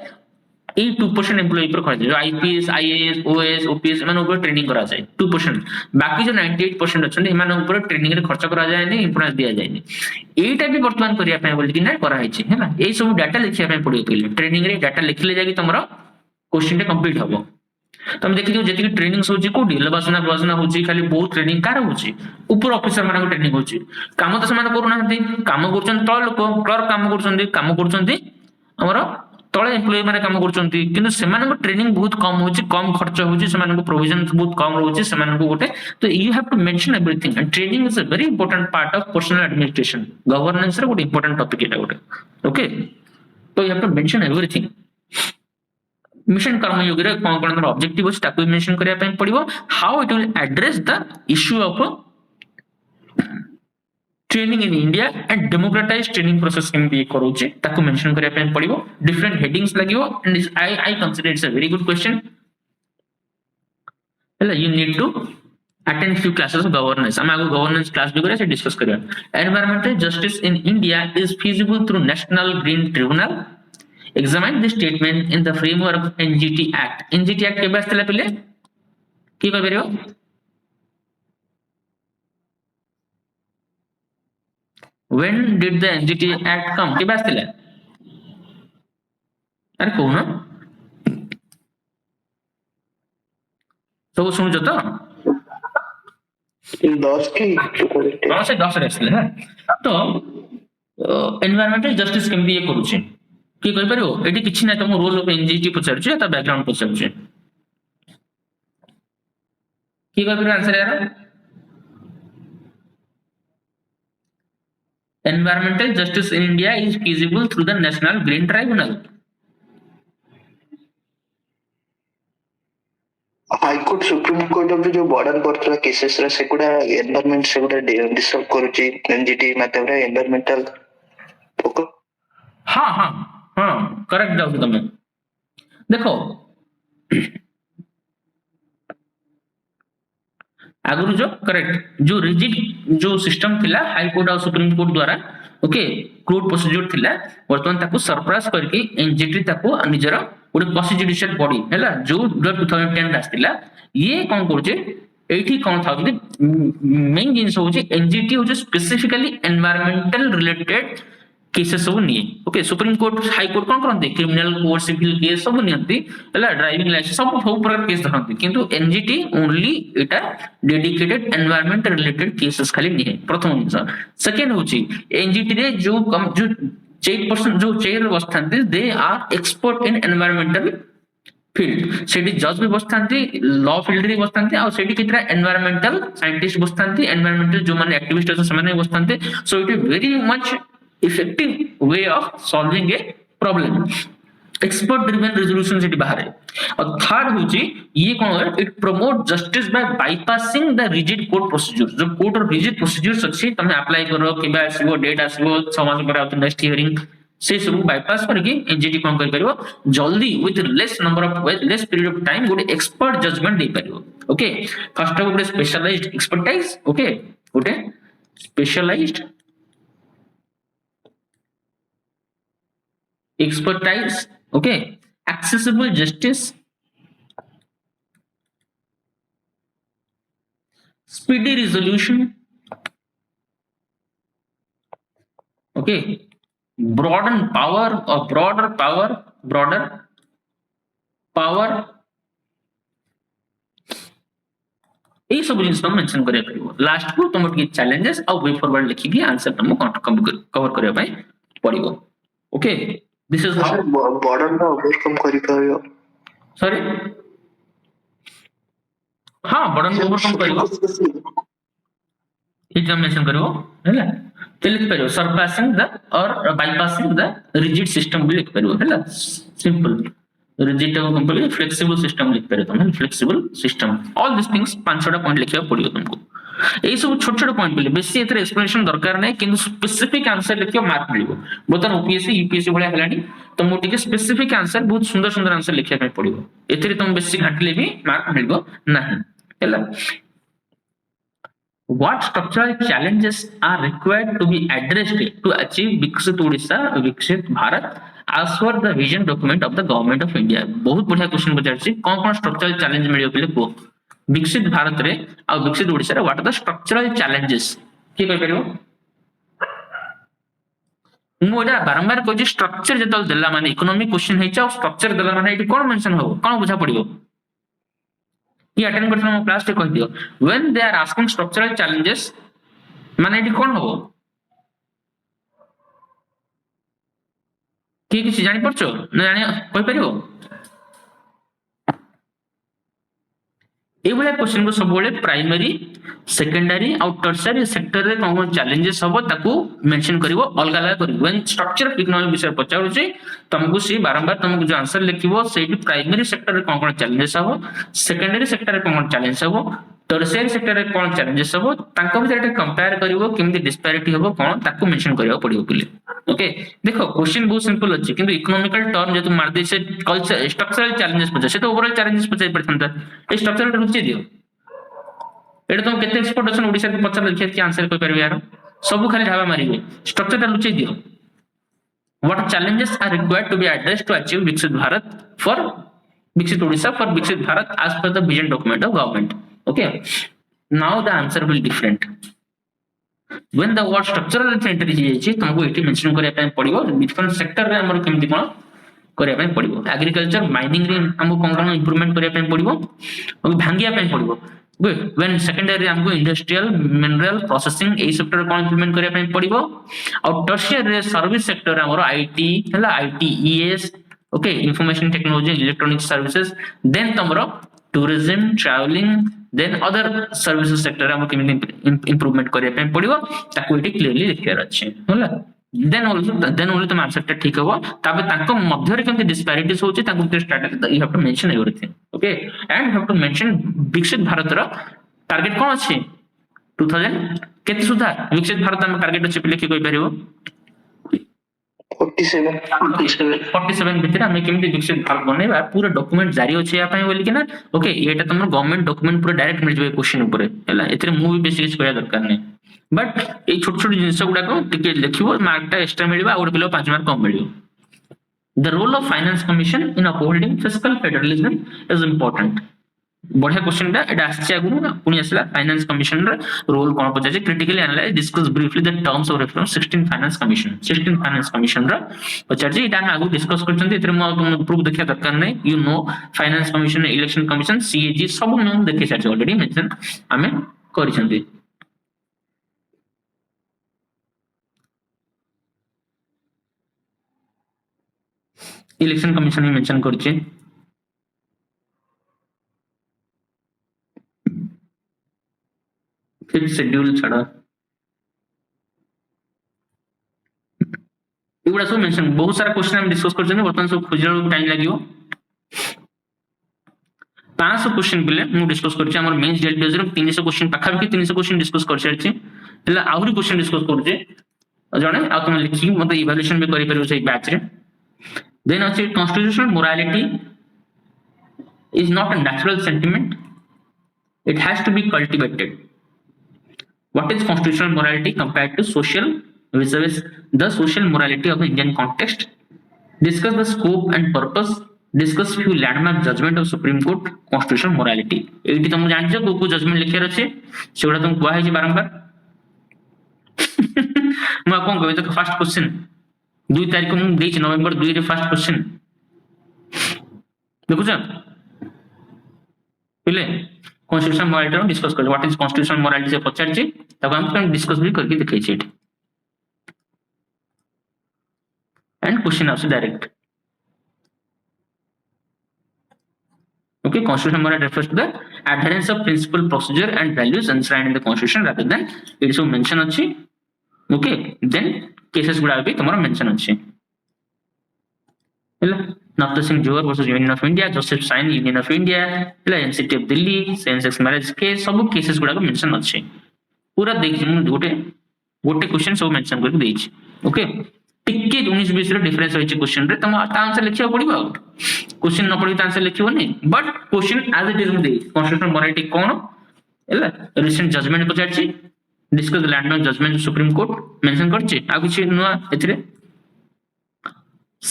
এই 2% एम्प्लॉय पर खर्च जो आईपीएस आईएएस ओएस ओपीएस मान ऊपर ट्रेनिंग करा जाए 2%, बाकी जो 98% अछन मान ऊपर ट्रेनिंग रे खर्च करा जाए नहीं, इंपोर्टेंस दिया जाए नहीं। एटा भी वर्तमान करिया पे बोल कि ना करा है छै हैला। ए सब डाटा लिखिया पे पड़ियो पहिले ट्रेनिंग रे डाटा लिखले जाके तमरो क्वेश्चन टे कंप्लीट हबो। तुम देखियो जति ट्रेनिंग होची कोडी लबासना बसना होची खाली बहुत ट्रेनिंग कार होची ऊपर ऑफिसर मानको ट्रेनिंग होची काम तो समान करू नाहंती काम करछन तळ लोक क्लर्क काम करछन्ती हमर तळे एम्प्लॉय माने काम करछन्ती किंतु सेमानको ट्रेनिंग बहुत कम होची कम खर्च होची सेमानको प्रोविजन बहुत कम रहउची सेमानको गोटे तो you have to mention everything and training is a very important part of personnel administration governance रे गोटे इंपोर्टेंट टॉपिक एटा गोटे ओके तो you have to mention everything. Mission Karmayogi रे कोन कोन ऑब्जेक्टिव अछि ताकू मेंशन करिया पय पड़िबो how it will address the issue of training in India and democratize training process केम बी करूची ताकू मेंशन करिया पय पड़िबो different headings लागियो and I consider it's a very good question हला you need to attend few classes of governance हम आगो गवर्नेंस क्लास भी करे से डिस्कस करिया। Environmental justice in India is feasible through national green tribunal examine this statement in the framework of NGT Act. NGT Act के बारे में पहले की कर रहे हो? When did the NGT Act come? के बारे में अरे कौन? तो सुन जो तो 10 की 10 रहे हैं तो environmental justice केम भी ये करूँचे कि कहि परियो एटी किछि नै तम रोल ऑफ एनजीटी पचार छै ता बैकग्राउंड पचार छै की कहि परियो आंसर यार environmental justice in India is feasible through the national green tribunal. High court supreme court of जो बॉर्डर करथला केसेस रे सेकुडा एनवायरमेंट सेकुडा डिसॉल्व करूची एनजीटी माध्यम रे एनवायरमेंटल फोकस हां हां हां करेक्ट जाउ तुम देखो आगु जो करेक्ट जो रिजिड जो सिस्टम थिला हाई कोर्ट और सुप्रीम कोर्ट द्वारा ओके कोर्ट प्रोसीजर थिला वर्तमान ताको सरप्राइज करके एनजीटी ताको निजर गोटे क्वासी जुडिशियल बॉडी हैला जो 2010 आस्तिला ये कोन करजे एठी कोन था मेन जिंस होजे एनजीटी होजे स्पेसिफिकली एनवायरमेंटल रिलेटेड केसेस सब नहीं okay supreme court high court कोन करते क्रिमिनल कोर्ट सिविल केस सब नियंती हला ड्राइविंग लाइसेंस सब सब प्रकार केस धरती किंतु एनजीटी ओनली एटा डेडिकेटेड एनवायरमेंट रिलेटेड केसेस खाली नहीं प्रथम जिंस सेकंड होची एनजीटी रे जो चेयरपर्सन जो चेयर बसथांती they are expert in environmental field सेठी जज भी बसथांती लॉ फील्ड रे बसथांती और सेठी कितरा एनवायरमेंटल साइंटिस्ट बसथांती एनवायरमेंटल जो माने एक्टिविस्ट अस समान बसथांती so it is very much effective way of solving a problem expert driven resolution से बाहर है। और थर्ड होची ये कौन है it promote justice by bypassing the rigid court procedure जो कोर्ट और रिजिड प्रोसीजर्स अछि तमे अप्लाई करो केबा आसीबो डेट आसीबो 6 मास पर आउट नेक्स्ट हियरिंग से सब बाईपास करके एनजीटी कोन कर परिबो जल्दी with less number of less period of time गोटे एक्सपर्ट जजमेंट दे परिबो ओके फर्स्ट ऑफ गोटे स्पेशलाइज्ड एक्सपर्टाइज ओके गोटे specialized expertise okay accessible justice speedy resolution okay broaden power or broader power ए सब जिन सब मेंशन करिया परिबो लास्ट को तुम के चैलेंजेस और वे फॉरवर्ड लिखि के आंसर तुम कवर करिया पई पड़िबो okay this is how border ना ओवरकम करि परियो सॉरी हां बॉर्डर ओवरकम करियो एग्जामिनेशन करियो हैला ते लिख परियो सरपासिंग द और बाईपासिंग द रिजिड सिस्टम भी लिख परियो हैला सिंपल रिजिड को कंप्लीट फ्लेक्सिबल सिस्टम लिख परियो तुम flexible system all this things 5-6 point लिखिया पड़ियो तुमको ए सब छोट छोट पॉइंट बोले बेसी एथरे एक्सप्लेनेशन दरकार नै किंतु स्पेसिफिक आंसर लिखियो मार्क मिलिबो बोतन ओपीएससी यूपीएससी भले हलानी तो मो टिके स्पेसिफिक आंसर बहुत सुंदर सुंदर आंसर लिखिया पे पड़िबो एथरे तुम बेसी घाटले भी मार्क मिलिबो नाही हैला what structural challenges are required to be addressed to achieve विकसित ओडिशा विकसित Bharat as per the vision document of the government of India. बहुत बढ़िया क्वेश्चन पचारछि कोन स्ट्रक्चरल चैलेंज मिलियो पहिले को विकसित भारत रे आ विकसित ओडिसा रे what are the structural challenges की कहि परियो मु एटा बारंबार कहछि स्ट्रक्चर जतल देला माने इकोनॉमिक क्वेश्चन हेचा और स्ट्रक्चर देला माने एटी कोन मेंशन हो कोन बुझा पड़ियो ये अटेंड करथन मो क्लास रे कहि दियो when they are asking structural challenges माने एटी कोन हो कि किसी जानि परछो न जानि कहि परियो ए भले क्वेश्चन को सब बोले प्राइमरी सेकेंडरी और टर्शियरी सेक्टर रे कोन चैलेंजेस हबो ताकू मेंशन करिवो अलग अलग करिवो व्हेन स्ट्रक्चर ऑफ इकोनॉमी विषय पचारुछि तुमको सी बारंबार तुमको जो आंसर लिखिवो सेठी प्राइमरी सेक्टर रे कोन चैलेंजेस हबो सेकेंडरी सेक्टर रे कोन चैलेंज हबो टर्शियरी सेक्टर रे कोन चैलेंजेस हबो तांको भीतर कंपेयर करिवो केमति डिस्पैरिटी हबो कोन ताकू मेंशन करिवो पड़िवो पिले ओके देखो क्वेश्चन बहुत सिंपल अछि किंतु इकोनॉमिकल टर्म जे तुम मार दे से कल्चर स्ट्रक्चरल चैलेंजेस पचा से तो ओवरऑल चैलेंजेस पचा परथनता ए स्ट्रक्चरल रुचि दियो एटा तुम केते एक्सपर्ट अछन ओडिसा के पचार लिखे कि आंसर कोइ परबे यार सब खाली ढाबा मारिबे स्ट्रक्चरल रुचि दियो what challenges are required to be addressed to achieve Viksit Bharat for Viksit Odisha for Viksit Bharat as per the vision document of government. Okay. Now the answer will be different. When the word structural entry ହେଇଯାଇଛି तुमको eighty mention करिया ପାଇଁ पड़िबो different sector रे हमर केमति कोन करिया ପାଇଁ पड़िबो agriculture mining रे हमको कोन इंप्रूवमेंट करिया ପାଇଁ पड़िबो और भांगिया ପାଇଁ पड़िबो गुड व्हेन सेकेंडरी हमको इंडस्ट्रियल मिनरल प्रोसेसिंग ए सेक्टर कोन इंप्लीमेंट करिया ପାଇଁ पड़िबो और टर्शियरी रे सर्विस सेक्टर हमर आईटी हला ITES okay information technology electronic services then तमरो tourism travelling then other services sector हमको केमि इंप्रूवमेंट करिया ପାଇଁ पड़िबो ताको एटी क्लियरली लिखियार अछि होला देन ओनली तुम आंसर ठीक हो ताबे ताको मध्य रे केमति डिस्पैरिटीज होछि ताको strategy you have to mention everything okay and you have to mention विकसित भारत रो टारगेट कोन अछि 2000 केते सुधा विकसित भारत हम टारगेट अछि लिखि कोइ परिबो 47 भितर हम केमति विकसित भारत बनेबा पूरा डॉक्यूमेंट जारी अछि या पय बोली कि ना ओके एटा तुमर गवर्नमेंट डॉक्यूमेंट पूरा डायरेक्ट मिल जेबे क्वेश्चन ऊपर हैला एतरे मु भी बेसिक कोया दरकार नै बट ए छोट छोट जिंस गुडा को टिके लिखिबो मार्क टा एक्स्ट्रा मिलबा और किलो 5 मार्क कम मिलियो the role of finance commission in upholding fiscal federalism is important बढ़िया क्वेश्चन टा एटा आछि आगु पुनी आसला फाइनेंस कमीशन रे रोल कोन पचाजे critically analyze discuss briefly the terms of reference 16 finance commission रा पचाजे एटा हम आगु डिस्कस करछन एतरे म तुम प्रूफ देखिया दरकार नै you know finance commission election commission CAG सब हम देखि साछ ऑलरेडी मेंशन हमें करिसंती इलेक्शन कमीशन ही मेंशन करछे फिफ्थ शेड्यूल छड़ा एगुडा सब मेंशन बहुत सारा क्वेश्चन हम डिस्कस करछन वर्तमान सब खोजल टाइम लागियो 500 क्वेश्चन बिले मु डिस्कस करछे हमर मेंस डेल पेज रे 300 क्वेश्चन पाखा भी 300 क्वेश्चन डिस्कस कर छे हला आउरी क्वेश्चन डिस्कस करछे जणे आ तुम लिखि मते इवैल्यूएशन भी करि परबो से बैच रे Then also constitutional morality is not a natural sentiment. It has to be cultivated. What is constitutional morality compared to social vis-a-vis the social morality of the Indian context? Discuss the scope and purpose. Discuss few landmark judgment of Supreme Court constitutional morality. Eighty तुम जानछो को judgement लिखिया अछि सेगुडा तुम कुआ है बारंबार म कोन कहबे तो फर्स्ट क्वेश्चन 2 तारीख को देछ नवंबर 2 रे फर्स्ट क्वेश्चन देखो जा पहले कॉन्स्टिट्यूशनल मोरालिटी हम डिस्कस कर व्हाट इज कॉन्स्टिट्यूशनल मोरालिटी से पचार छी तब हम डिस्कस भी करके दिखाई छी and question also direct okay constitutional morality refers to the adherence of principle procedure and values enshrined in the constitution rather than it is mention अछि okay then cases गुडा भी तुम्हारा मेंशन अछि हैला नॉर्थ Singh Johar versus union of India Joseph Shine union of India हैला NCT of Delhi same sex marriage के सब केसेस गुडा को मेंशन अछि पूरा देख गोटे क्वेश्चन सब मेंशन करके देछि ओके टिके 19 20 रे डिफरेंस होइछि क्वेश्चन रे तम आंसर लिखियो पड़िबो क्वेश्चन न पढ़ी आंसर लिखियो नै but question as it is the constitutional morality कोन हैला रिसेंट जजमेंट पचाछि discuss the landmark judgment supreme court mention करछि आ किछि नुवा एथिरे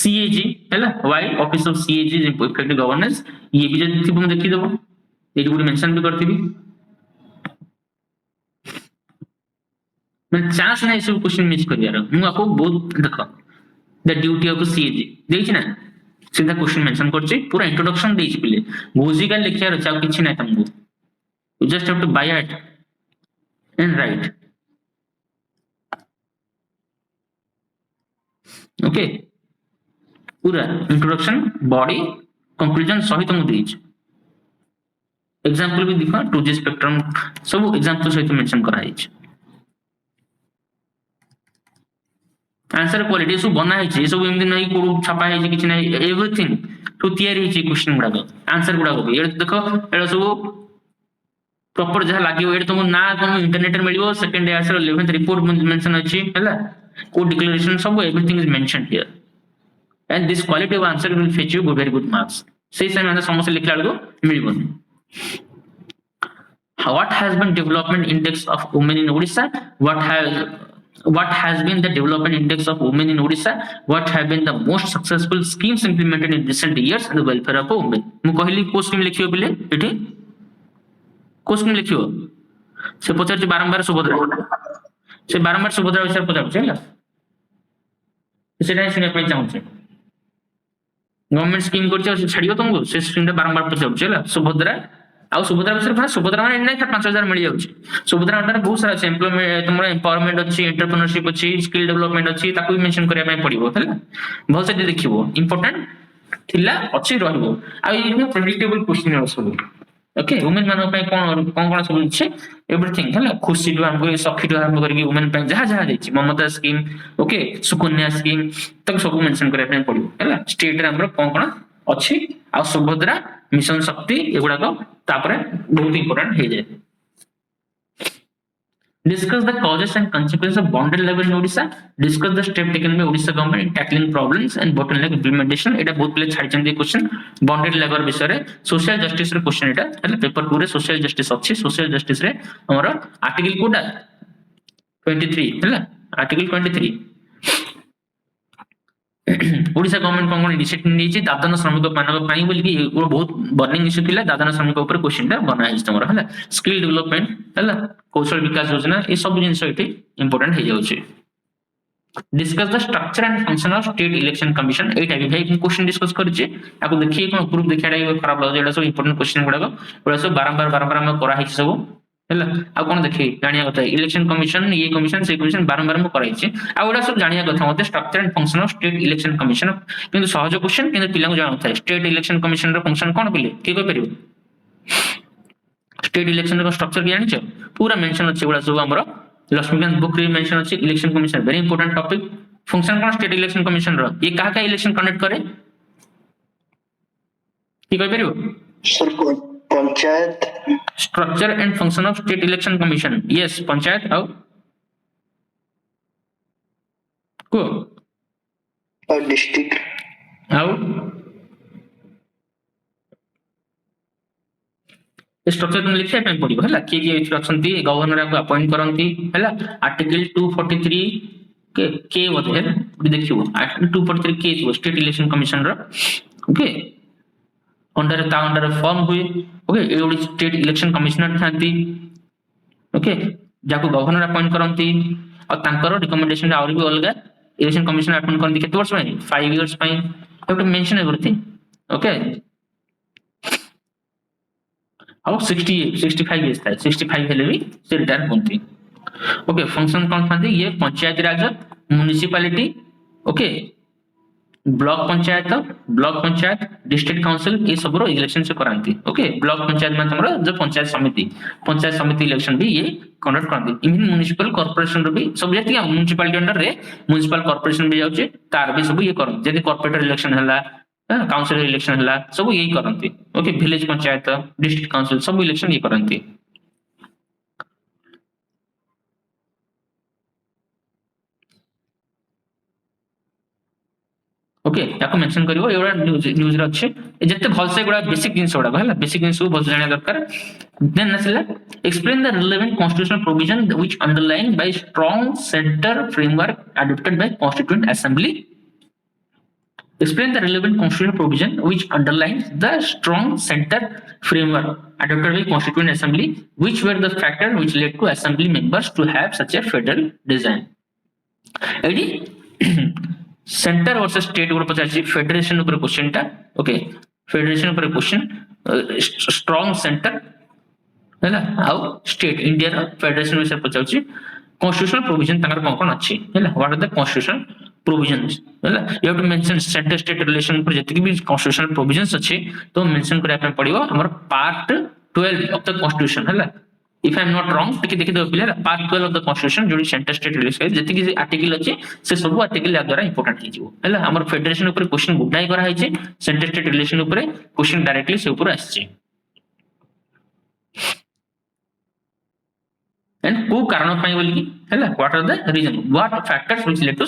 CAG हैला why office of CAG is effective governance ये भी जब थी देखी देबो ये गुडी मेंशन भी करथिबी मैं चांस नहीं सब क्वेश्चन मिस करियार मु आपको बहुत देखो द ड्यूटी ऑफ CAG देछि ना सीधा क्वेश्चन मेंशन करछि पूरा इंट्रोडक्शन देछि पिले भौजिका लिखियार छ किछि नै तुमको you just have to buy it and write okay पूरा इंट्रोडक्शन बॉडी कंक्लूजन सहित मु देछि एग्जांपल भी देखो 2G स्पेक्ट्रम सब एग्जांपल सहित मेंशन करा हिच आंसर क्वालिटी सब बना हिच सब एमदी नै कोड छापा हिच किछ नै एवरीथिंग तो तयारी हिच क्वेश्चन गुडा आंसर गुडा ये देखो एडा सब प्रॉपर जहा लागियो एड तुम ना तुम इंटरनेट मिलियो सेकंड ईयर से 11th रिपोर्ट मेंशन अछि हैला कोड डिक्लेरेशन सब everything is mentioned here and this quality of answer will fetch you very good marks सही समय में समस्या लिखला को मिलबोनी what has been development index of women in Odisha what has been the development index of women in Odisha what have been the most successful schemes implemented in recent years in the welfare of women मु कहली को scheme लिखियो बिले एठी को scheme लिखियो से पचार बारंबार सुभद्रा विषय पचार छला सेटा सुने पे चाहूँ गवर्नमेंट स्कीम कर छाड़ियो तुमको से स्कीम बारंबार पचार सुभद्रा आउ सुभद्रा विषय सुभद्रा माने नहीं 5000 मिल जाउची सुभद्रा अंडर बहुत सारा अछि एम्प्लॉयमेंट तुमरा एम्पावरमेंट अछि एंटरप्रेन्योरशिप अछि स्किल डेवलपमेंट अछि ताकू भी मेंशन करिया पय पड़िबो हैला बहुत से देखिबो इंपोर्टेंट थिला अछि रहबो आ ई प्रेडिक्टेबल क्वेश्चन अछि ओके वुमेन मान पे कोन सब अछि एवरीथिंग हैला खुशी दु हमको सखी दु हमको करके वुमेन पे जहा जहा देछि ममता स्कीम ओके सुकन्या स्कीम तक सब मेंशन करिया पय पड़िबो हैला स्टेट रे हमरो कोन अछि आ सुभद्रा मिशन शक्ति एगुडा को तापरे बहुत इंपोर्टेंट हे जाय discuss the causes and consequences of boundary level in Odisha discuss the step taken by Odisha government in tackling problems and bottleneck implementation eta बहुत पहले छाड़ चंदी क्वेश्चन boundary level विषय रे सोशल जस्टिस रे क्वेश्चन एटा એટલે paper 2 रे social justice अछि social justice रे हमर आर्टिकल कोडा 23 हैला आर्टिकल 23 ओडिशा गवर्नमेंट कोन इनिशिएटिव नेछि दादन श्रमिक मानक पाई बोल कि बहुत बर्निंग इश्यू थिला दादन श्रमिक ऊपर क्वेश्चन टा बना हिस तमरा हला स्किल डेवलपमेंट हला कौशल विकास योजना ए सब जिंस एठी इंपोर्टेंट हे जाउ छै discuss the structure and function of state election commission एटा भी भाई क्वेश्चन डिस्कस कर छै आपको देखिए कोन ग्रुप देखाडा खराब लाग एटा सब इंपोर्टेंट क्वेश्चन गुडा एटा सब बारंबार हम करा हिस सब हैला आ कोन देखि जानिया कथा इलेक्शन कमीशन ये कमीशन से कमीशन बारंबार हम कराई छै आ ओडा सब जानिया कथा मते structure and function of state election commission किंतु सहज क्वेश्चन किंतु पिला को जानो थाए स्टेट इलेक्शन कमीशन रो फंक्शन कोन बिले की को परिबो स्टेट इलेक्शन रो स्ट्रक्चर की जानि छ पूरा मेंशन अछि ओडा सब हमरो लक्ष्मीकांत बुक रे मेंशन अछि election commission very important topic function कोन स्टेट इलेक्शन कमीशन रो ये का इलेक्शन कंडक्ट करे की को परिबो sir panchayat structure and function of state election commission yes panchayat और को और डिस्ट्रिक्ट और स्ट्रक्चर तुम लिखिया पे पड़िबो हला के अछंती गवर्नर को अपॉइंट करंती हला आर्टिकल 243 के वधे देखियो आर्टिकल 243 के स्टेट इलेक्शन कमीशन रो ओके अंडर फॉर्म हुए ओके एडी स्टेट इलेक्शन कमिश्नर थांती ओके जाको गवर्नर अपॉइंट करंती और तांकर रिकमेंडेशन आउर भी अलगा इलेक्शन कमिश्नर अपॉइंट करंती केते वर्ष पई 5 इयर्स पई you to mention everything okay और 65 इयर्स था 65 हेले भी से रिटायर होंती ओके फंक्शन कौन थांती ये panchayat raj municipality okay block panchayat district council ये सब रो इलेक्शन से करांती ओके ब्लॉक पंचायत में हमरा जो पंचायत समिति इलेक्शन भी ये कंडक्ट करंती इवन म्युनिसिपल कॉर्पोरेशन रो भी सब जति म्युनिसिपैलिटी अंडर रे म्युनिसिपल कॉर्पोरेशन भी जाउचे तार भी सब ये करन जति कॉर्पोरेटर इलेक्शन हला काउंसिल इलेक्शन हला सब यही करंती okay village panchayat district council सब इलेक्शन ये करंती ओके याको मेंशन करिवो एवडा न्यूज रे अछि जते भल से गुडा बेसिक जिंस गुडा हला बेसिक जिंस भल जाने दरकार देन नसला explain the relevant constitutional provision which underline by strong centre framework adopted by constituent assembly Explain the relevant constitutional provision which underlines the strong center framework adopted by Constituent Assembly, which were the factors which led to Assembly members to have such a federal design. एडी centre versus state ऊपर पचासी federation ऊपर question टा okay federation ऊपर question strong centre हैला आउ state India रो federation विषय पचाउची constitutional provision तंगर कोन अछि हैला what are the constitutional provisions हैला you have to mention centre state relation पर जति भी कॉन्स्टिट्यूशनल प्रोविजंस अछि तो मेंशन करिया पे पड़िबो हमर पार्ट 12 ऑफ द कॉन्स्टिट्यूशन हैला if I am not wrong टिके देखि दो पिले पार्ट 12 ऑफ द कॉन्स्टिट्यूशन जोडी सेंटर स्टेट रिलेशन जति कि आर्टिकल अछि से सब आर्टिकल या द्वारा इंपोर्टेंट हि जिवो हैला हमर फेडरेशन ऊपर क्वेश्चन गुडाई करा है सेंटर स्टेट रिलेशन ऊपर क्वेश्चन डायरेक्टली से ऊपर आछि एंड को कारण पई बोली हैला what are the reason what factors which led to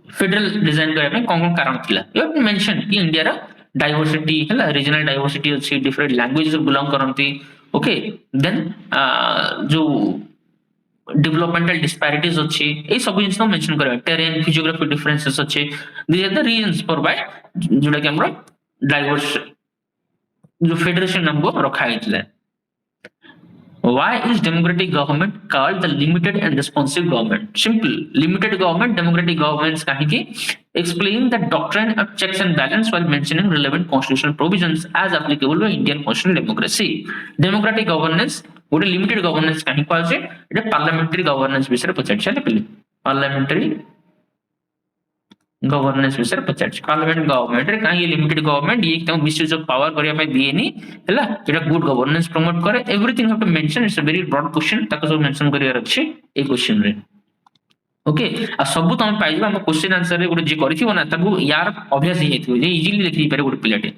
federal design करे पे कोन कारण थिला यू हैव टू मेंशन कि इंडिया रा डाइवर्सिटी हैला रीजनल डाइवर्सिटी अछि डिफरेंट लैंग्वेजेस बिलोंग करंती ओके देन जो डेवलपमेंटल डिस्पैरिटीज अछि ए सब जिंस को मेंशन करबा टेरेन फिजियोग्राफी डिफरेंसेस अछि this are the reasons for why जोडा कि हमरा डाइवर्स जो फेडरेशन हमको रखा है Why is democratic government called the limited and responsive government? Simple. Limited government, democratic governments kahi ki explain the doctrine of checks and balance while mentioning relevant constitutional provisions as applicable to Indian constitutional democracy. Democratic governance, what limited governance kahi ko ache? It parliamentary governance bisare pachari chale pili. Parliamentary governance विषय पचार parliament government रे काहे limited government ये एकदम misuse of power करिया पे दिएनी हैला जेटा गुड गवर्नेंस प्रमोट करे everything have to mention it's a very broad question ताको सब मेंशन करिया अछि ए क्वेश्चन रे ओके आ सब तुम पाइबा हम क्वेश्चन आंसर रे गुड जे करिथिबो ना ताको यार अभ्यास ही हेथिबो जे इजीली लिखि पारे गुड प्लेटे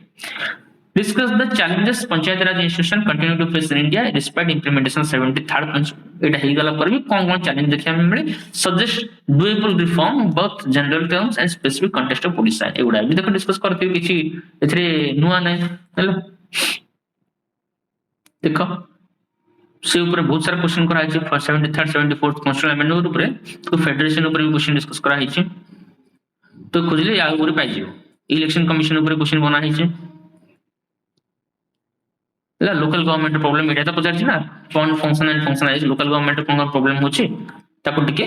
discuss the challenges panchayat raj institution continue to face in India despite implementation 73rd principle एटा हे गला पर भी कोन चैलेंज देखिया में मिले suggest doable reform both general terms and specific context of Odisha एगुडा भी देखो डिस्कस करते किछि एथरे नुवा नै हेलो देखो से ऊपर बहुत सारा क्वेश्चन करा है for 73rd 74th constitutional amendment ऊपर तो फेडरेशन ऊपर भी क्वेश्चन डिस्कस करा है तो खोजले या ऊपर पाइ जियो इलेक्शन कमीशन ऊपर क्वेश्चन बना है लोकल गवर्नमेंट प्रॉब्लम एटा तो पचार ना fund function and functionalize local government कोन प्रॉब्लम होची ताको टिके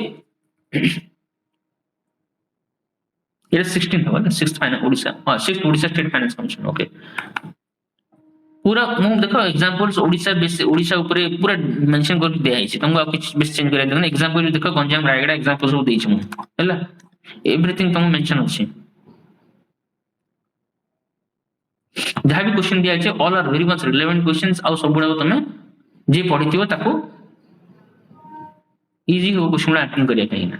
ये 16 हो ना 6th फाइनल ओडिशा हां 6th Odisha state finance commission okay पूरा मु देखो एग्जांपल्स ओडिशा बेस ओडिशा ऊपर पूरा मेंशन कर दिया है तुमको आप कुछ बेस चेंज कर देना एग्जांपल देखो गंजाम रायगढ़ एग्जांपल सब देछि मु हैला एवरीथिंग तुम मेंशन होछि जहां भी क्वेश्चन दिया है all are very much relevant questions आ सब गुडा तमे जे पढिथिबो ताको इजी हो क्वेश्चन अटेंड करिया कहिना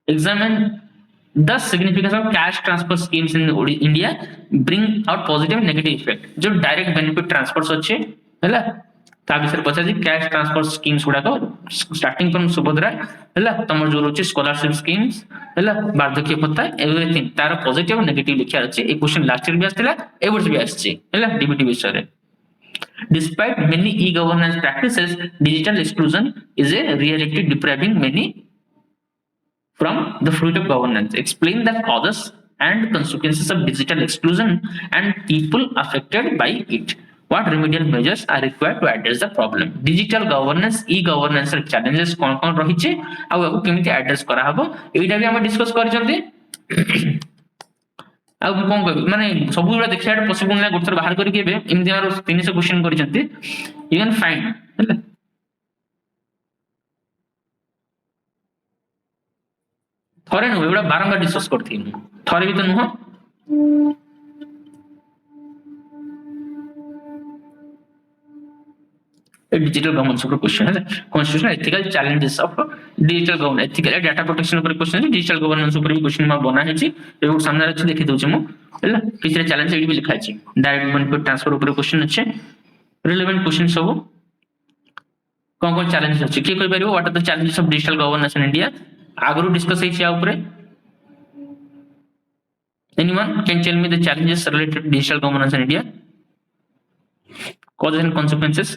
examine the significance of cash transfer schemes in India bring out positive and negative effect जो direct benefit transfers अच्छे हैला ता विषय पछा जी कैश ट्रांसफर स्कीम्स गुडा को स्टार्टिंग फ्रॉम सुभद्रा हैला तमर जो रोचे स्कॉलरशिप स्कीम्स हैला वार्धक्य भत्ता एवरीथिंग तार पॉजिटिव और नेगेटिव लिखिया अछि ए क्वेश्चन लास्ट ईयर भी आस्थिला एवर्स भी आछि हैला डीबीटी विषय रे despite many e-governance practices digital exclusion is a reality depriving many from the fruit of governance explain the causes and consequences of digital exclusion and people affected by it what remedial measures are required to address the problem digital governance e-governance challenges कौन कौन रही छे आ केमिति address करा हबो एटा भी हम discuss कर जंती आ कोन कहबी माने सब गुडा देखिया पॉसिबल ना गुडथर बाहर करी केबे इमति हमर 300 क्वेश्चन करि जंती यू कैन फाइंड थरे नु एबडा बारंबार डिस्कस करथि थरे भी तो नुह डिजिटल गवर्नेंस ऊपर क्वेश्चन है constitutional ethical challenges of digital governance ethical data protection ऊपर क्वेश्चन है डिजिटल गवर्नेंस ऊपर भी क्वेश्चन मा बना है छी एगो सामने अछि देखि दउ छी मु हैला किछरे चैलेंज एडी भी लिखा छी डायरेक्ट बेनिफिट ट्रांसफर ऊपर क्वेश्चन अछि रिलेवेंट क्वेश्चन सब कोन कोन चैलेंज अछि के कोइ परिबो what are the challenges of digital governance in India आगरो डिस्कस है छी आ ऊपर anyone can tell me the challenges related to digital governance in India causes and consequences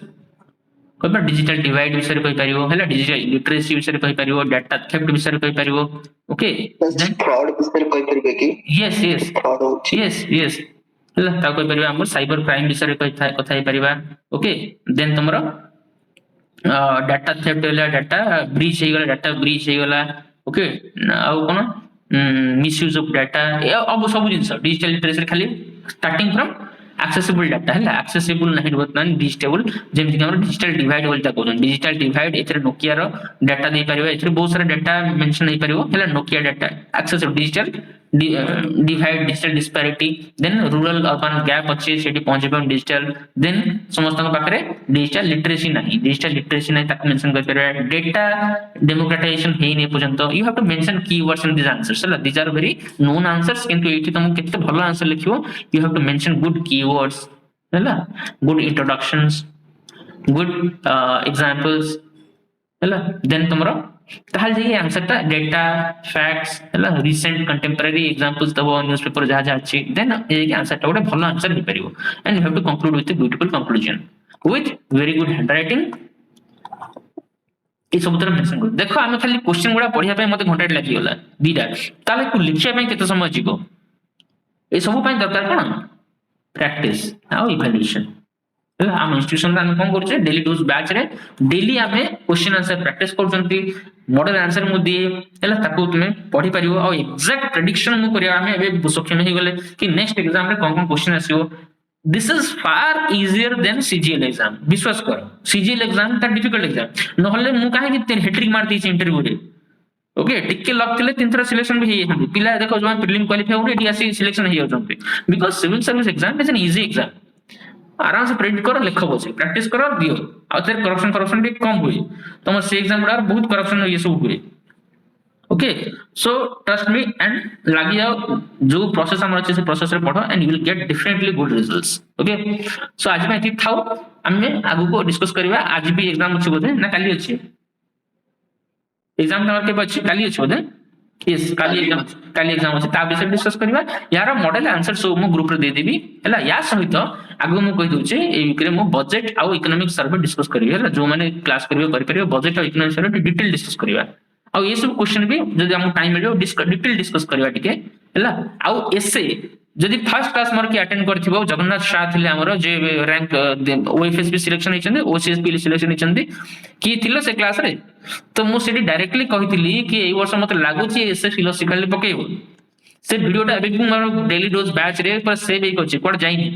कहबा डिजिटल डिवाइड विषय कहि परिवो हैला डिजिटल लिटरेसी विषय कहि परिवो डाटा थेफ्ट विषय कहि परिवो ओके देन फ्रॉड विषय कहि परिबे कि यस यस फ्रॉड होची यस हैला ता कहि परिबा हम साइबर क्राइम विषय कथा हे परिबा ओके देन तमरो डाटा थेफ्ट होला डाटा ब्रीच हे गला डाटा ब्रीच हे गला ओके आउ कोन मिसयूज ऑफ डाटा अब सब जिंस डिजिटल लिटरेसी खाली स्टार्टिंग फ्रॉम accessible data है accessible नहीं बर्तमान डिजिटल जेमति हमर डिजिटल डिवाइड बोलता कहन डिजिटल डिवाइड एथरे नोकिया रो डाटा दे परिबो एथरे बहुत सारा डाटा मेंशन हे परिबो हैला Nokia data accessible digital divide digital disparity then rural urban gap अछि सेठी पहुंचबो डिजिटल देन समस्त पाखरे डिजिटल लिटरेसी नहीं ताक मेंशन कर परिबा डाटा डेमोक्रेटाइजेशन हे नै पर्यंत you have to mention keywords in this answers हैला these are very known answers किंतु एठी तुम केते भलो आंसर लिखियो you have to mention good keywords हैला गुड इंट्रोडक्शंस गुड एग्जांपल्स हैला देन तुमरो ताल जे आंसर ता डेटा फैक्ट्स हैला रिसेंट कंटेम्पररी एग्जांपल्स दबो न्यूज़पेपर जहा जहा अछि देन ए आंसर ता गोटे भलो आंसर हे परिबो and you have to conclude with a beautiful conclusion with very good handwriting ए सब तरह मेंशन कर देखो आमे खाली क्वेश्चन गुडा पढिया पे मते घंटा लागि गला दीटा ताले को लिखिया पे केते समय जिगो ए सब पे दरकार कोन प्रैक्टिस आ इवैल्यूएशन हम इंस्टीट्यूशन रा कोन करछे डेली डोज बैच रे डेली आमे क्वेश्चन आंसर प्रैक्टिस करछंती मॉडल आंसर मु दिए एला ताको तुमे पढी परिबो आ एग्जैक्ट प्रेडिक्शन मु करिया आमे एबे सक्षम हे गले कि नेक्स्ट एग्जाम रे कोन क्वेश्चन आसीओ this is far easier than CGL exam विश्वास कर सीजीएल एग्जाम ता डिफिकल्ट एग्जाम नहले मु काहे कि हेट्रिक मार दी इंटरव्यू रे ओके टिके लक थिले तीन थरा सिलेक्शन भी हे पिला देखो जो प्रीलिम क्वालिफाई हो एडी आसी सिलेक्शन हे होजंती because civil service exam is an easy exam आराम से प्रिंट करो लिखो बसे प्रैक्टिस करो दियो आ तेरे करप्शन भी कम हुई तुम से एग्जाम रा बहुत करप्शन ये सब हुए okay so trust me and लागी जाओ जो प्रोसेस हमर अच्छे से प्रोसेस रे पढो and you will get definitely good results okay so आज में ठीक थाओ हमें आगु को डिस्कस करबा आज भी एग्जाम अछि बोधे ना काली अछि एग्जाम तमर के बछि काली अछि बोधे यस काली एग्जाम अछि ता विषय डिस्कस करबा यार मॉडल आंसर सब मु ग्रुप रे दे देबी हैला या सहित आगु मु कहि दोचे ए विकरे मु बजट आ इकोनॉमिक सर्वे डिस्कस करबी हैला जो माने क्लास करबे करि परिबे बजट आ इकोनॉमिक सर्वे डिटेल डिस्कस करबा आ ये सब क्वेश्चन भी जदि हम टाइम मिलियो डिटेल डिस्कस करबा टिके हैला आ एसे जदि फर्स्ट क्लास मार के अटेंड करथिबो जगन्नाथ शाह थिले हमरो जे रैंक ओएफएसबी सिलेक्शन हिचंदे ओसीएसपी सिलेक्शन हिचंदे की थिलो से क्लास रे तो मु सेडी डायरेक्टली कहितली कि एई वर्ष मते लागु छी एसे फिलोसॉफिकली पकेइबो से वीडियोटा अबे भी मारो डेली डोज बैच रे पर सेव हे कोछि कोड जाइनी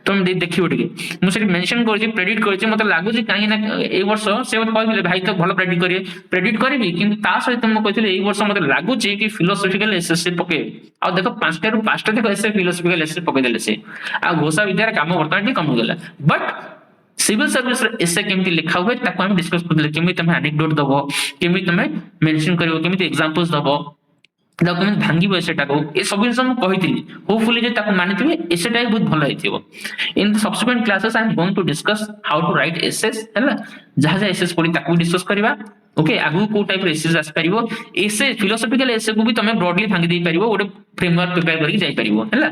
तुम देखिबो टिके मु सेडी मेंशन करछि प्रेडिक्ट करछि मते लागु छी काहे ना एई वर्ष से मते कहले भाई तो भलो प्रेडिक्ट करबी किंतु ता सहित मु कहितले एई वर्ष मते लागु छी कि फिलोसॉफिकल एसएससी पके आ देखो 5टा रु 5टा देखो एसए फिलोसॉफिकल एसए पके देले से आ घोषा विद्यार काम वर्तमान कम हो गेला बट सिविल सर्विस एसए केमती लिखा हुए ताको हम डिस्कस करले केमती तमे एनेक्डोट दबो केमती तमे मेंशन करिवो केमती एग्जांपल्स दबो डॉक्यूमेंट भांगी एसेटा को ए सब जिन हम कहितली होपफुली जे ताको मानिथिबे एसेटा बहुत भलो हेथिबो in the subsequent classes I am going to discuss how to write essays हैला जहा जहा एसेस पड़ी ताको डिस्कस करबा ओके आगु को टाइप रे एसेस आस परिबो एसे फिलोसॉफिकल एसे को भी तमे ब्रॉडली भांगी देई परिबो ओडे फ्रेमवर्क प्रिपेयर करि जाई परिबो हैला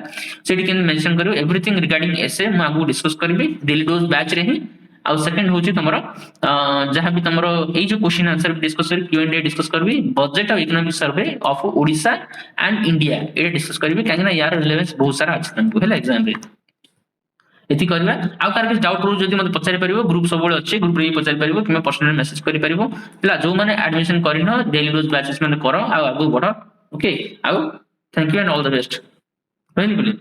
सेडी कैन मेंशन करियो एवरीथिंग रिगार्डिंग एसे म आगु डिस्कस करबी डेली डोज बैच रे ही आ सेकंड होची तमरो जहां भी तमरो ए जो क्वेश्चन आंसर डिस्कस कर क्यू&ए डिस्कस करबी budget of economic survey of Odisha and India A discuss करबी काहे ना यार रिलेवेंस बहुत सारा अछि तमको हैला एग्जाम रे एति करबा आ कार के डाउट रो जदी मते पचारि परिबो ग्रुप सब बळे अछि ग्रुप रे पचारि परिबो किमे पर्सनल मेसेज करि परिबो हैला जो माने एडमिशन करिनो डेली डोज बैचेस माने करो आ आगु बढ़ो ओके आ thank you and all the best very good